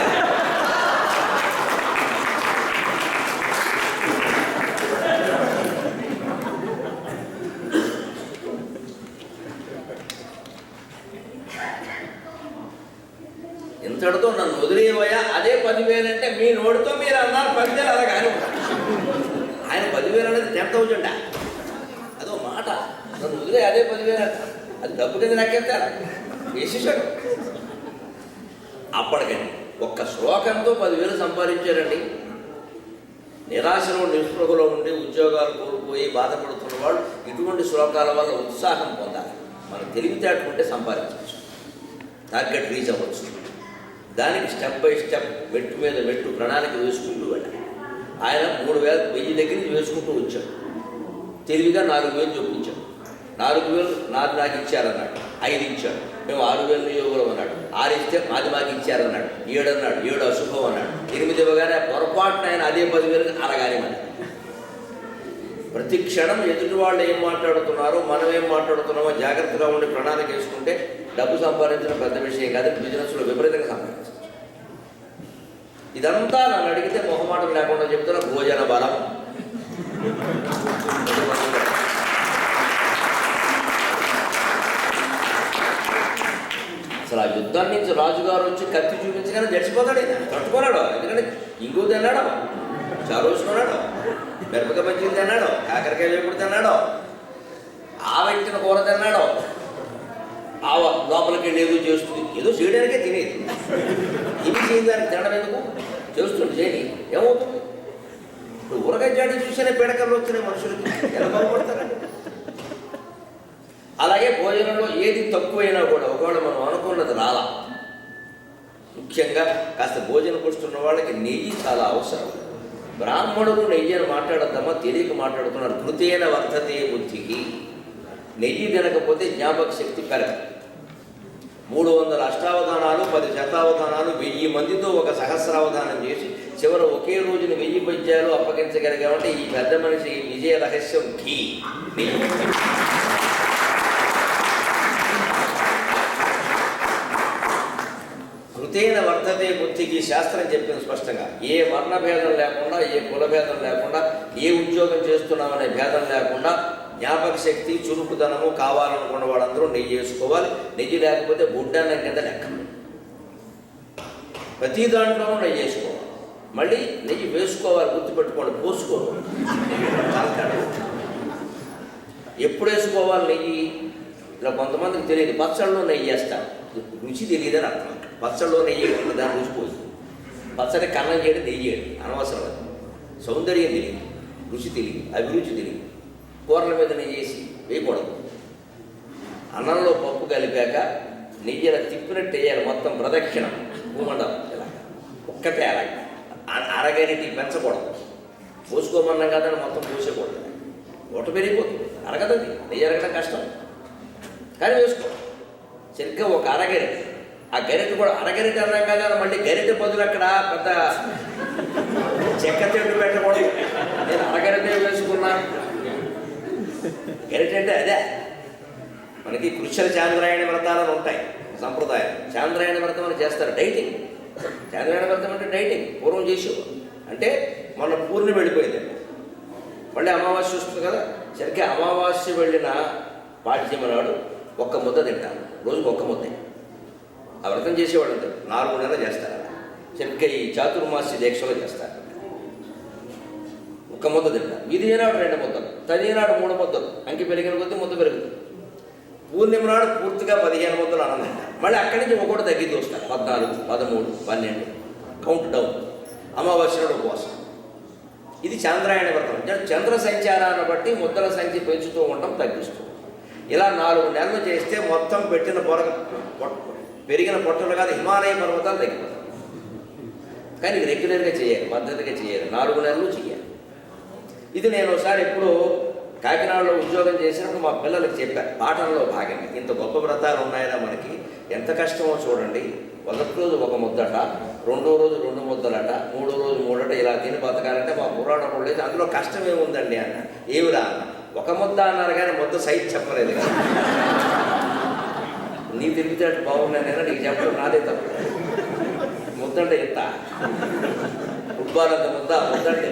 ఇంతటితో నన్ను వదిలేవయ్యా, అదే 10,000 అంటే మీ నోటితో మీరు అన్నారు 10,000 అలా కానీ ఆయన 10,000 అనేది 10,000 అదో మాట. నన్ను వదిలే అదే 10,000 అంట, అది డబ్బు కింద లెక్కెత్తారా వేసేసాడు. అప్పటికండి ఒక్క శ్లోకంతో 10,000 సంపాదించారండి. నిరాశలో నిస్పృహలో ఉండి ఉద్యోగాలు కోల్పోయి బాధపడుతున్న వాళ్ళు ఇటువంటి శ్లోకాల వల్ల ఉత్సాహం పొందాలి. మనం తెలివితేటలుంటే సంపాదించవచ్చు, టార్గెట్ రీచ్ అవ్వచ్చు. దానికి స్టెప్ బై స్టెప్ మెట్టు మీద మెట్టు ప్రణాళిక వేసుకుంటూ వెళ్ళాలి. ఆయన 3,000 దగ్గర నుంచి వేసుకుంటూ వచ్చాడు. తెలివిగా 4,000 చూపించాడు. 4,000 నాకు ఇచ్చారన్నాడు, 5 ఇచ్చాడు. మేము 6,000 యోగులం అన్నాడు. 6 ఇస్తే మాకు ఇచ్చారన్నాడు. 7 అన్నాడు, 7 అశుభం అన్నాడు. 8 ఇవ్వగానే పొరపాటున ఆయన అదే 10,000 అరగానే అన్నాడు. ప్రతి క్షణం ఎదుటి వాళ్ళు ఏం మాట్లాడుతున్నారో మనం ఏం మాట్లాడుతున్నామో జాగ్రత్తగా ఉండి ప్రణాళిక వేసుకుంటే డబ్బు సంపాదించడం పెద్ద విషయం కాదు, బిజినెస్లో విపరీతంగా సంపాదించవచ్చు. ఇదంతా నన్ను అడిగితే మొహమాటం లేకుండా చెప్తున్నా భోజన బలం. అసలు ఆ యుద్ధం నుంచి రాజుగారు వచ్చి కత్తి చూపించగానే జడిచిపోతాడు. ఆయన తట్టుకోలేడు, ఎందుకంటే ఇంకో తిన్నాడు, చారోసుకున్నాడు, మిరపకాయ బజ్జీలు తిన్నాడు, కాకరకాయ వేపుడు తిన్నాడు, ఆ వ్యక్తిని కూర తిన్నాడు. ఆ లోపలికి ఏదో చేస్తుంది, ఏదో చేయడానికే తినేది. ఇవి చేయడానికి తినడం ఎందుకు, చేస్తుంది చేయని ఏమవుతుంది. ఇప్పుడు ఊరగాయ చేయడం చూస్తేనే పీడకలు వచ్చినాయి మనుషులకి, ఎలా బాగుపడతారండి. అలాగే భోజనంలో ఏది తక్కువైనా కూడా ఒకవేళ మనం అనుకున్నది రాలా. ముఖ్యంగా కాస్త భోజనం పుస్తున్న వాళ్ళకి నెయ్యి చాలా అవసరం. బ్రాహ్మణులు నెయ్యి అని మాట్లాడద్దామా, తెలియక మాట్లాడుతున్నారు. కృతేన వర్ధతే బుద్ధికి. నెయ్యి తినకపోతే జ్ఞాపక శక్తి పెరగదు. 300 అష్టావధానాలు, 10 శతావధానాలు, 1000 మందితో ఒక సహస్రావధానం చేసి చివరి ఒకే రోజున 1000 పద్యాలు అప్పగించగలిగామంటే ఈ పెద్ద మనిషి విజయ రహస్యం ఘీ. కృతేన వర్ధతే బుద్ధికి శాస్త్రం చెప్పింది స్పష్టంగా. ఏ వర్ణ భేదం లేకుండా, ఏ కుల భేదం లేకుండా, ఏ ఉద్యోగం చేస్తున్నామనే భేదం లేకుండా జ్ఞాపక శక్తి, చురుకుదనము కావాలనుకున్న వాళ్ళందరూ నెయ్యి వేసుకోవాలి. నెయ్యి లేకపోతే బుడ్డాన్నం కింద లెక్క. ప్రతి దాంట్లోనూ నెయ్యి వేసుకోవాలి. మళ్ళీ నెయ్యి వేసుకోవాలి, గుర్తుపెట్టుకోండి, పోసుకోవాలి. ఎప్పుడు వేసుకోవాలి నెయ్యి? ఇలా కొంతమందికి తెలియదు, పచ్చళ్ళలో నెయ్యి వేస్తారు, రుచి తెలియదని అర్థం. పచ్చళ్ళలో నెయ్యి వేయకుండా దాన్ని రుచి పోతుంది. పచ్చడి కన్నం చేయడం నెయ్యి వేయడం అనవసరం. అది సౌందర్యం తెలియదు, రుచి తెలియదు, అభిరుచి తెలియదు. కూరల మీద నెయ్యి వేసి వేయకూడదు. అన్నంలో పప్పు కలిపాక నెయ్యి ఇలా తిప్పినట్టు వేయాలి, మొత్తం ప్రదక్షిణం భూమండలం ఇలా ఒక్కటే. అలాగే అరగనిటి పెంచకూడదు. పోసుకోమన్నాం కదని మొత్తం పోసేకూడదు, ఒట పెరిగిపోతుంది, అరగదది. నెయ్యి అరగడం కష్టం, కానీ వేసుకో. సరిగ్గా ఒక అరగరిట, ఆ గరిట కూడా అరగరిట అన్నాం కదా, మళ్ళీ గరిట బదులు అక్కడ పెద్ద చెక్క చెట్టు పెట్టకూడదు. నేను అరగరిటే వేసుకున్నాను. గరిట అంటే అదే. మనకి కృష్ణ చాంద్రాయణ వ్రతాలను ఉంటాయి సంప్రదాయం. చాంద్రాయణ వ్రతం అని చేస్తారు, డైటింగ్. చాంద్రాయణ వ్రతం అంటే డైటింగ్ పూర్వం చేసేవారు. అంటే మన పూర్ణి వెళ్ళిపోయింది, మళ్ళీ అమావాస్య వస్తుంది కదా. సరిగ్గా అమావాస్య వెళ్ళిన పాఠ్యమ నాడు ఒక్క ముద్ద తింటాను, రోజుకు ఒక్క ముద్దే. ఆ వ్రతం చేసేవాళ్ళు అంటారు 4 నెలలు చేస్తారు. సరిగ్గా ఈ చాతుర్మాస్య దీక్షలో చేస్తారు. ఒక్క ముద్ద తింటారు. ఇది ఏనాడు 2 ముద్దలు, తదినాడు 3 ముద్దలు. అంకి పెరిగిన కొద్దీ ముద్ద పెరుగుతుంది. పూర్ణిమ నాడు పూర్తిగా 15 ముద్దలు అన్నం తింటారు. మళ్ళీ అక్కడి నుంచి ఒకటి తగ్గింది వస్తారు, 14, 13, 12 కౌంట్ డౌన్. అమావాస్య నాడు ఉపవాసం. ఇది చాంద్రాయణ వ్రతం. చంద్ర సంచారాన్ని బట్టి ముద్దల సంఖ్య పెంచుతూ ఉండటం, తగ్గిస్తూ. ఇలా 4 నెలలు చేస్తే మొత్తం పెట్టిన పెరిగిన పొట్టలు కాదు, హిమాలయ పర్వతాలు తగ్గిపోతాయి. కానీ ఇది రెగ్యులర్గా చేయాలి, పద్ధతిగా చేయాలి, 4 నెలలు చేయాలి. ఇది నేను ఒకసారి ఎప్పుడు కాకినాడలో ఉద్యోగం చేసినప్పుడు మా పిల్లలకు చెప్పాను పాఠంలో భాగంగా. ఇంత గొప్ప వ్రతాలు ఉన్నాయా మనకి, ఎంత కష్టమో చూడండి. మొదటి రోజు 1 ముద్దట, 2వ రోజు 2 ముద్దలట, 3వ రోజు 3 అట. ఇలా తిని బతకాలంటే మా పురాణం లేదు. అందులో కష్టం ఏముందండి అన్న. ఏమిరా అన్న. 1 ముద్ద అన్నారు కానీ ముద్ద సైజ్ చెప్పలేదు కదా. నీ తిరిగితేట బాగున్నానైనా నీకు చెప్పడం నాదే తప్ప. ముద్దంటే ఎంత ఫుట్బాల్ అంత ముద్దంటే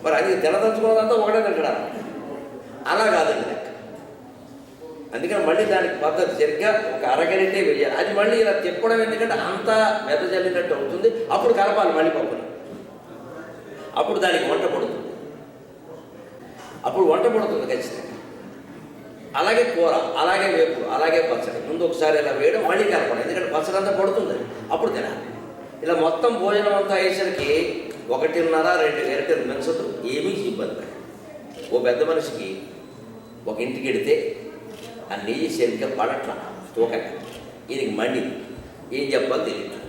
మరి అది తినదలుచుకున్నదంతా ఒకటే తింటాడు. అలా కాదండి లెక్క. అందుకని మళ్ళీ దానికి పద్ధతి సరిగ్గా ఒక అరగరిటే వేయాలి. అది మళ్ళీ ఇలా తిప్పడం ఎందుకంటే అంతా మెదజల్లినట్టు అవుతుంది. అప్పుడు కలపాలి మళ్ళీ పప్పుని. అప్పుడు దానికి వంట పడుతుంది. అప్పుడు వంట పడుతుంది ఖచ్చితంగా. అలాగే కూర, అలాగే వేపుడు, అలాగే పచ్చడి. ముందు ఒకసారి ఇలా వేయడం, మళ్ళీ కలపడం. ఎందుకంటే పచ్చడి అంతా పడుతుంది, అప్పుడు తినాలి. ఇలా మొత్తం భోజనం అంతా అయ్యేసరికి 1.5-2 గరిటెలు మించదు, ఏమీ ఇబ్బంది పడదు. ఓ పెద్ద మనిషికి ఒక ఇంటికి వెడితే ఆ నెయ్యి సరిగ్గా పడట్ల తూకగా, ఈయనకి మండింది. ఏం చెప్పాలో తెలియదు.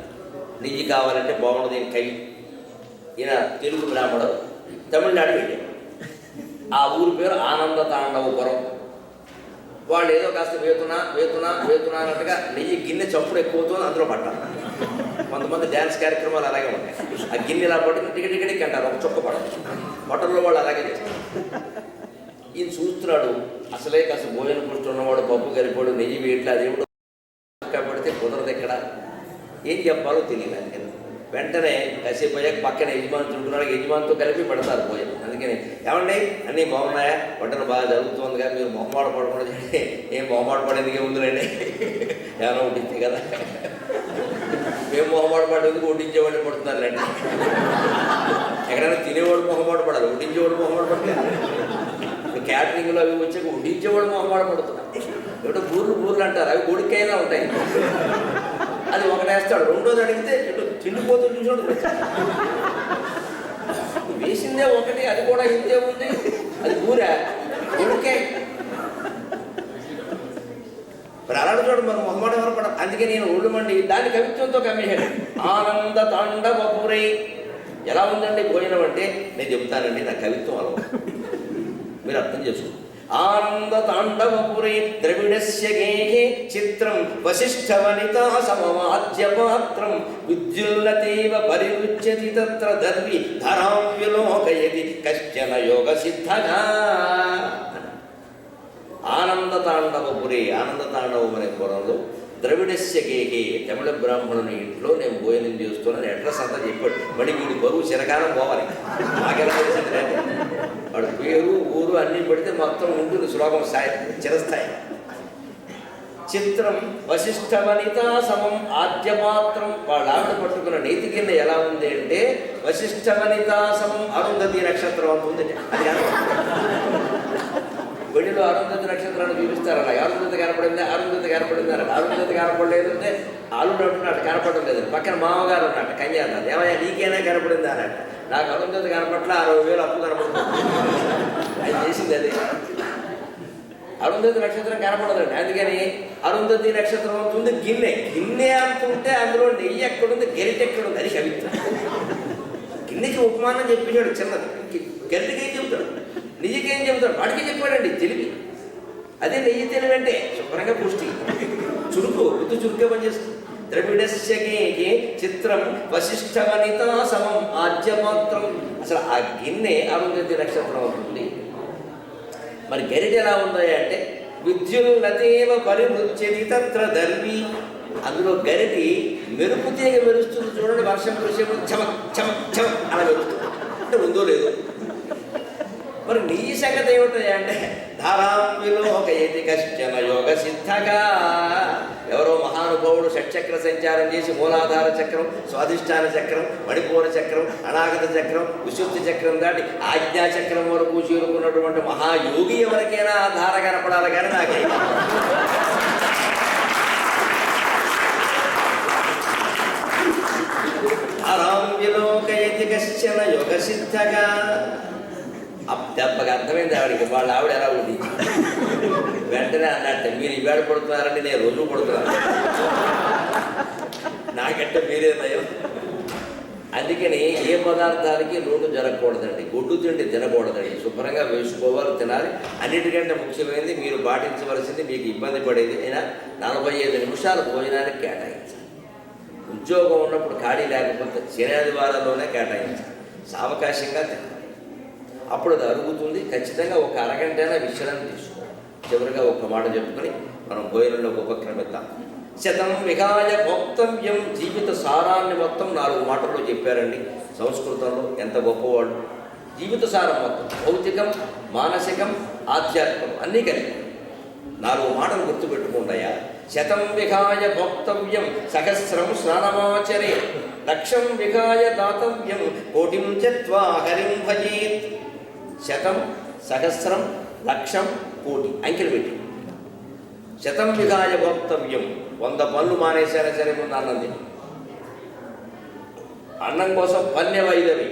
నెయ్యి కావాలంటే బాగుండదు ఈయన కై. ఈయన తెలుగు బ్రాహ్మడు, తమిళనాడు వెళ్ళాడు. ఆ ఊరి పేరు ఆనంద తాండవపురం. వాళ్ళు ఏదో కాస్త వేతున్నా అన్నట్టుగా నెయ్యి గిన్నె చప్పుడు ఎక్కువ అవుతుంది, అందులో పట్టాలి. కొంతమంది డ్యాన్స్ కార్యక్రమాలు అలాగే ఉంటాయి. ఆ గిన్నె ఇలా పట్టుకుని టికెటికి అంటారు, ఒక చుక్క పడదు. హోటల్లో వాళ్ళు అలాగే చేస్తారు. ఈయన చూస్తున్నాడు, అసలే కాస్త భోజనం పుష్టున్నవాడు, పప్పు గరిపోడు, నెయ్యి వేయట్లా, దేవుడు పడితే కుదరదు. ఎక్కడ ఏం చెప్పాలో తెలియదు. అందుకని వెంటనే కాసేపు అయ్యాక పక్కన యజమాని చుట్టుకున్నాడు, యజమానితో కలిపి పెడతారు భోజనం. అందుకని ఏమండి అన్నీ బాగున్నాయా, వంటను బాగా జరుగుతుంది కదా, మీరు మొహమాట పడకుండా చేయండి. ఏం మొహమాట పడేందుకే ఉందిలేండి, ఏమైనా వడ్డించి కదా, మేము మొహమాట పడేందుకు వడ్డించేవాడిని పడుతున్నారులేండి. ఎక్కడైనా తినేవాడు మొహమాట పడాలి, వడ్డించేవాడు మొహమాట పడలేదు. ఇప్పుడు క్యాటరింగ్లో అవి వచ్చాక వడ్డించేవాడు మొహమాట పడుతున్నాడు. ఏమిటో బూర్లు అంటారు, అవి కొడుకైనా ఉంటాయి. అది ఒకటేస్తాడు, రెండోది అడిగితే ఇటు తిండిపోతుంది చూసాడు. వేసిందే ఒకటి, అది కూడా ఇంతే ఉంది, అది బూరా కొడుకే. మరి అలాంటి చూడు, మరి మొహమాట ఎవరు పడ. అందుకే నేను ఒళ్ళు మండి దాని కవిత్వంతో కమ్మేశాడు. ఆనంద తాండవపురే. ఎలా ఉందండి భోజనం అంటే నేను చెప్తానండి, నా కవిత్వం అలవాటు, మీరు అర్థం చేసుకోండి. ఆనంద తాండవపురే ద్రవిడస్య గేహే చిత్రం వశిష్ఠ వనితా సమవాద్య పాత్రం విద్యుల్లతేవ పరిరుచ్యతి తత్ర దర్వి ధరాం విలోకయతి కశ్చన యోగ సిద్ధగా. ఆనంద తాండవపురే, ఆనంద తాండవం అనే పురంలో ద్రవిడస్య గేహే, తమిళ బ్రాహ్మణుని ఇంట్లో నేను భోజనం చేస్తున్నాను. అడ్రస్ అంతా చెప్పాడు. మళ్ళీ వీడి బరువు చిరకాలం పోవాలి. నాకెలా తెలిసింది, వాడు పేరు ఊరు అన్నీ పెడితే మొత్తం ఉంటుంది శ్లోకం స్థాయి, చిరస్థాయి. చిత్రం వశిష్ఠ వనితా సమం ఆద్యపాత్రం. వాళ్ళ ఆవిడ పట్టుకున్న నీతి కింద ఎలా ఉంది అంటే వశిష్ఠ వనితా సమం అరుంధతి నక్షత్రం అంత ఉంది. అది వెడిలో అరుంధతి నక్షత్రాన్ని చూపిస్తారు. అలా అరుంధతి కనపడింది, అరుంధతి కనపడింది అన్నాడు. అరుంధతి కనపడలేదు అంటే ఆలుడు అంటున్నాడు, కనపడడం లేదు. పక్కన మామగారు ఉన్నట్టు కన్యాదాన్ని, ఏమయ్యా నీకేనా కనపడింది అన్నట్టు. నాకు అరుంధతి కనపట్ల 60,000 అప్పు కనపడుతుంది. అది చేసింది అది. అరుంధతి నక్షత్రం కనపడదండి. అందుకని అరుంధతి నక్షత్రం అవుతుంది గిన్నె అంటుంటే అందులో నెయ్యి ఎక్కడుంది, గెరిటె ఎక్కడుంది, అది కవిత్వం. గిన్నెకి ఉపమానం చెప్పేశాడు చిన్నది, గెరిటకి ఏం చెబుతాడు, నెయ్యికి ఏం చెబుతాడు, వాడికి చెప్పాడండి తెలివి. అదే నెయ్యి తెలివంటే శుభ్రంగా పుష్టి, చురుకు, బుద్ధి చురుగ్గా పనిచేస్తుంది. ద్రవిడస్య గేహే చిత్రం వశిష్ఠ వనితా సమం ఆద్యపాత్రం. అసలు ఆ గిన్నె అరుంధతి నక్షత్రం అవుతుంది. మరి గరిటె ఎలా ఉందో అంటే విద్యుల్లతేవ పరిరుచ్యతి తత్ర దర్వి. అందులో గరిటి మెరుపు తీగ మెరుస్తుంది చూడండి, వర్షం కురిసేపు చమక్ చమక్ చమక్ అలా మెరుస్తుంది అంటే ఉందో లేదో. మరి నీ సంగతి ఏమిటాయి అంటే ధారాం విలోకయతి కశ్చన యోగ సిద్ధగా. ఎవరో మహానుభావుడు షట్చక్ర సంచారం చేసి మూలాధార చక్రం, స్వాధిష్టాన చక్రం, మణిపూర చక్రం, అనాగత చక్రం, విశుద్ధి చక్రం దాటి ఆజ్ఞా చక్రం వరకు చేరుకున్నటువంటి మహాయోగి ఎవరికైనా ఆ ధార కనపడాలి, కానీ నాకే. ధారాం విలోకయతి కశ్చన యోగ సిద్ధగా. దెబ్బకి అర్థమైంది ఆవిడికి, వాళ్ళ ఆవిడ ఎలా ఉంది. వెంటనే అన్నట్టు మీరు ఇవాళ పడుతున్నారంటే నేను రోజు పడుతున్నాను, నాకంటే మీరే నయం. అందుకని ఏ పదార్థాలకి లోటు జరగకూడదండి. గొడ్డు తిండి తినకూడదండి, శుభ్రంగా వేసుకోవాలి, తినాలి. అన్నిటికంటే ముఖ్యమైనది మీరు పాటించవలసింది, మీకు ఇబ్బంది పడేది అయినా 45 నిమిషాలు భోజనానికి కేటాయించాలి. ఉద్యోగం ఉన్నప్పుడు ఖాళీ లేకపోతే శనివారాల్లోనే కేటాయించాలి. సావకాశంగా తినాలి, అప్పుడు అది అరుగుతుంది. ఖచ్చితంగా ఒక అరగంటైనా విశ్రాంతి తీసుకోవాలి. చివరిగా ఒక మాట చెప్పుకొని మనం భోజనంలోకి ఉపక్రమిద్దాం. శతం విహాయ భోక్తవ్యం. జీవిత సారాన్ని మొత్తం 4 మాటల్లో చెప్పారండి సంస్కృతంలో. ఎంత గొప్పవాళ్ళు. జీవిత సారం మొత్తం భౌతికం, మానసికం, ఆధ్యాత్మికం అన్నీ కలిపి 4 మాటలు గుర్తుపెట్టుకుంటాయా. శతం విహాయ భోక్తవ్యం సహస్రం స్నానమాచరే, లక్షం విహాయ దాతవ్యం కోటిం త్యక్త్వా హరిం భజేత్. శతం, సహస్రం, లక్షం, కోటి అంకెలు పెట్టి. శతం విహాయ భోక్తవ్యం, 100 పనులు మానేశారా సరే ముందు అన్నం తిని. అన్నం కోసం పన్య వైదవి,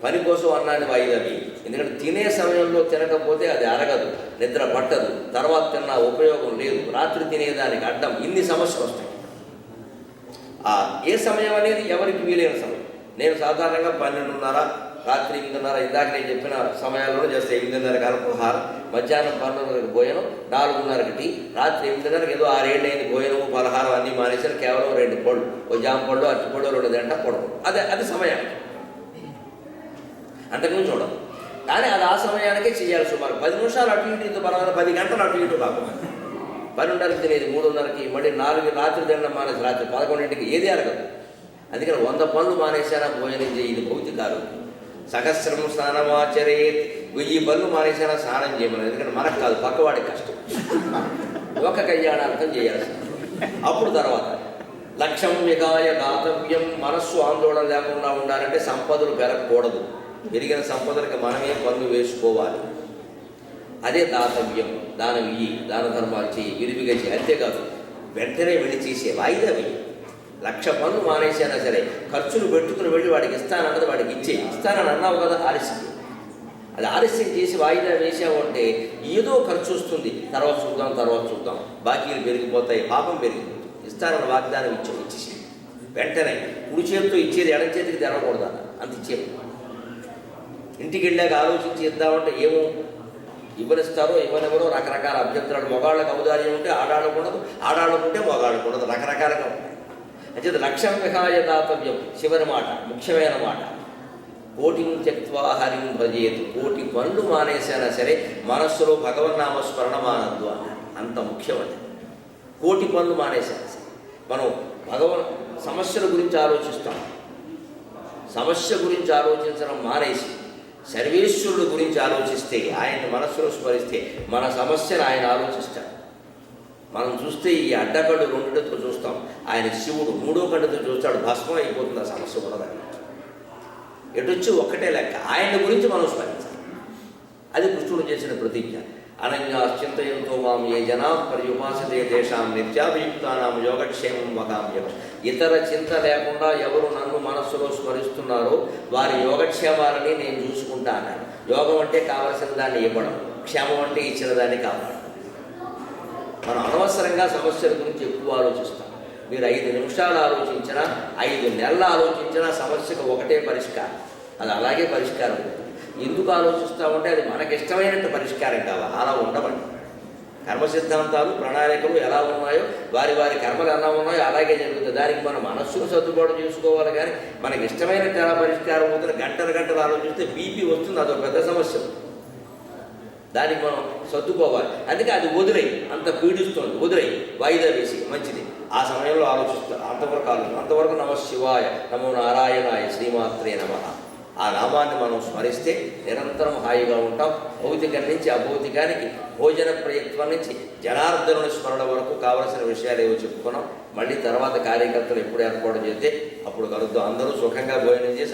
పని కోసం అన్నాన్ని వైదవి. ఎందుకంటే తినే సమయంలో తినకపోతే అది అరగదు, నిద్ర పట్టదు, తర్వాత తిన్నా ఉపయోగం లేదు, రాత్రి తినేదానికి అడ్డం, ఇన్ని సమస్యలు వస్తాయి. ఏ సమయం అనేది ఎవరికి వీలైన సమయం. నేను సాధారణంగా 12:30, రాత్రి 8:30, ఇందాక నేను చెప్పిన సమయాల్లో చేస్తే 8:30కి అల్పాహారం, మధ్యాహ్నం 12:30కి భోజనం, 4:30కి టీ, రాత్రి 8:30కి ఏదో 6-7 అయింది భోజనము పలహారం అన్నీ మానేసారు. కేవలం 2 పళ్ళు, ఓ జామ పళ్ళు, అరటిపళ్ళు, 2 గంట పడుకో, అది సమయం. అంతకుముందు చూడదు. కానీ అది ఆ సమయానికే చేయాలి. సుమారు 10 నిమిషాలు అటు ఇటు పర్వాలేదు, 10 గంటలు అటు ఇటు కాకుండా. 12:30కి తినేది 3:30కి, మళ్ళీ 4 రాత్రి తినడం మానేసి రాత్రి 11ంటికి ఏది అరగదు. అందుకని 100 పనులు మానేశానా భోజనం చేయి, ఇది భౌతిక ఆరోగ్యం. సహస్రం స్నానమాచరేత్, 1000 పనులు మానేశానా స్నానం చేయమని. ఎందుకంటే మనకు కాదు, పక్కవాడికి కష్టం. ఒక కళ్యాణార్థం చేయాల్సింది. అప్పుడు తర్వాత లక్ష్యం విహాయ దాతవ్యం, మనస్సు ఆందోళన లేకుండా ఉండాలంటే సంపదలు పెరగకూడదు. పెరిగిన సంపదలకు మనమే పన్ను వేసుకోవాలి. అదే దాతవ్యం. దానం ఇయ్యి, దాన ధర్మాలు చేయి, విరివిగా చేయి. అంతేకాదు వెంటనే వెళ్ళి చేసే వాయిదా వెయ్యి. 1,00,000 పనులు మానేసైనా సరే ఖర్చులు పెట్టుకుని వెళ్ళి వాడికి ఇస్తానన్నది వాడికి ఇస్తానని అన్నావు కదా, ఆలస్యం. అది ఆలస్యం చేసి వాయిదా వేసావు అంటే ఏదో ఖర్చు వస్తుంది, తర్వాత చూద్దాం, బాకీలు పెరిగిపోతాయి, పాపం పెరిగిపోతుంది. ఇస్తానన్న వాగ్దానం ఇచ్చేసి వెంటనే కుడి చేతితో ఇచ్చేది ఎడం చేతికి తెరవకూడదు, అంత ఇచ్చేది. ఇంటికి వెళ్ళాక ఆలోచించి ఇద్దామంటే ఏమో ఇవ్వనిస్తారో ఇవ్వనివ్వరో, రకరకాల అభ్యంతరాలు. మగాళ్ళకు ఔదార్యం ఉంటే ఆడాళ్ళకు ఉండదు, ఆడాళ్ళకు ఉంటే మగాళ్ళకు ఉండదు, రకరకాలుగా ఉంటాయి. అంటే లక్ష్యం విహాయ దాతవ్యం. చివరి మాట, ముఖ్యమైన మాట, కోటిం త్యక్త్వా హరిం భజేత్. 1,000 పనులు మానేసైనా సరే మనస్సులో భగవన్నామస్మరణ మానద్దు అన్నారు. అంత ముఖ్యమండి. 1,000 పనులు మానేసైనా సరే మనం సమస్యల గురించి ఆలోచిస్తాం. సమస్య గురించి ఆలోచించడం మానేసి సర్వేశ్వరుడు గురించి ఆలోచిస్తే, ఆయన మనస్సులో స్మరిస్తే మన సమస్యను ఆయన ఆలోచిస్తాడు. మనం చూస్తే ఈ అడ్డకడు 2 కళ్ళతో చూస్తాం, ఆయన శివుడు 3వ కళ్ళతో చూస్తాడు, భస్మం అయిపోతుంది ఆ సమస్య కూడా. ఎటొచ్చి ఒక్కటే లెక్క, ఆయన గురించి మనం స్మరించాలి. అది కృష్ణుడు చేసిన ప్రతిజ్ఞ. అనన్యాశ్చింతయంతో మాం ఏ జనా పర్యుపాసతే తేషాం నిత్యాభియుక్తానాం యోగక్షేమం వహామ్యం. ఇతర చింత లేకుండా ఎవరు నన్ను మనస్సులో స్మరిస్తున్నారో వారి యోగక్షేమాలని నేను చూసుకుంటా అన్నాను. యోగం అంటే కావలసిన దాన్ని ఇవ్వడం, క్షేమం అంటే ఇచ్చిన దాన్ని కాపాడడం. మనం అనవసరంగా సమస్యల గురించి ఎక్కువ ఆలోచిస్తాం. మీరు 5 నిమిషాలు ఆలోచించినా, 5 నెలలు ఆలోచించినా సమస్యకు ఒకటే పరిష్కారం. అది అలాగే పరిష్కారం ఉంటుంది. ఎందుకు ఆలోచిస్తామంటే అది మనకిష్టమైనట్టు పరిష్కారం కావాలి, అలా ఉండమండి. కర్మ సిద్ధాంతాలు, ప్రణాళికలు ఎలా ఉన్నాయో, వారి కర్మలు ఎలా ఉన్నాయో అలాగే జరుగుతుంది. దానికి మనం మనస్సును సర్దుబాటు చేసుకోవాలి. కానీ మనకి ఇష్టమైనట్టు ఎలా పరిష్కారం అవుతుంది, గంటలు ఆలోచిస్తే బీపీ వస్తుంది, అదొక పెద్ద సమస్య. దానికి మనం సర్దుకోవాలి. అందుకే అది వదిలేయి, అంత పీడిస్తుంది, వదిలేయి, వాయిదా వేసి మంచిది. ఆ సమయంలో ఆలోచిస్తారు, అంతవరకు నమ శివాయ, నమో నారాయణాయ, శ్రీమాత్రే నమః. ఆ నామాన్ని మనం స్మరిస్తే నిరంతరం హాయిగా ఉంటాం. భౌతికం నుంచి అభౌతికానికి, భోజన ప్రయత్నం నుంచి జనార్దనుని స్మరణ వరకు కావలసిన విషయాలు ఏవో చెప్పుకున్నాం. మళ్ళీ తర్వాత కార్యకర్తలు ఎప్పుడు ఏర్పాటు చేస్తే అప్పుడు కలుద్దాం. అందరూ సుఖంగా భోజనం చేసి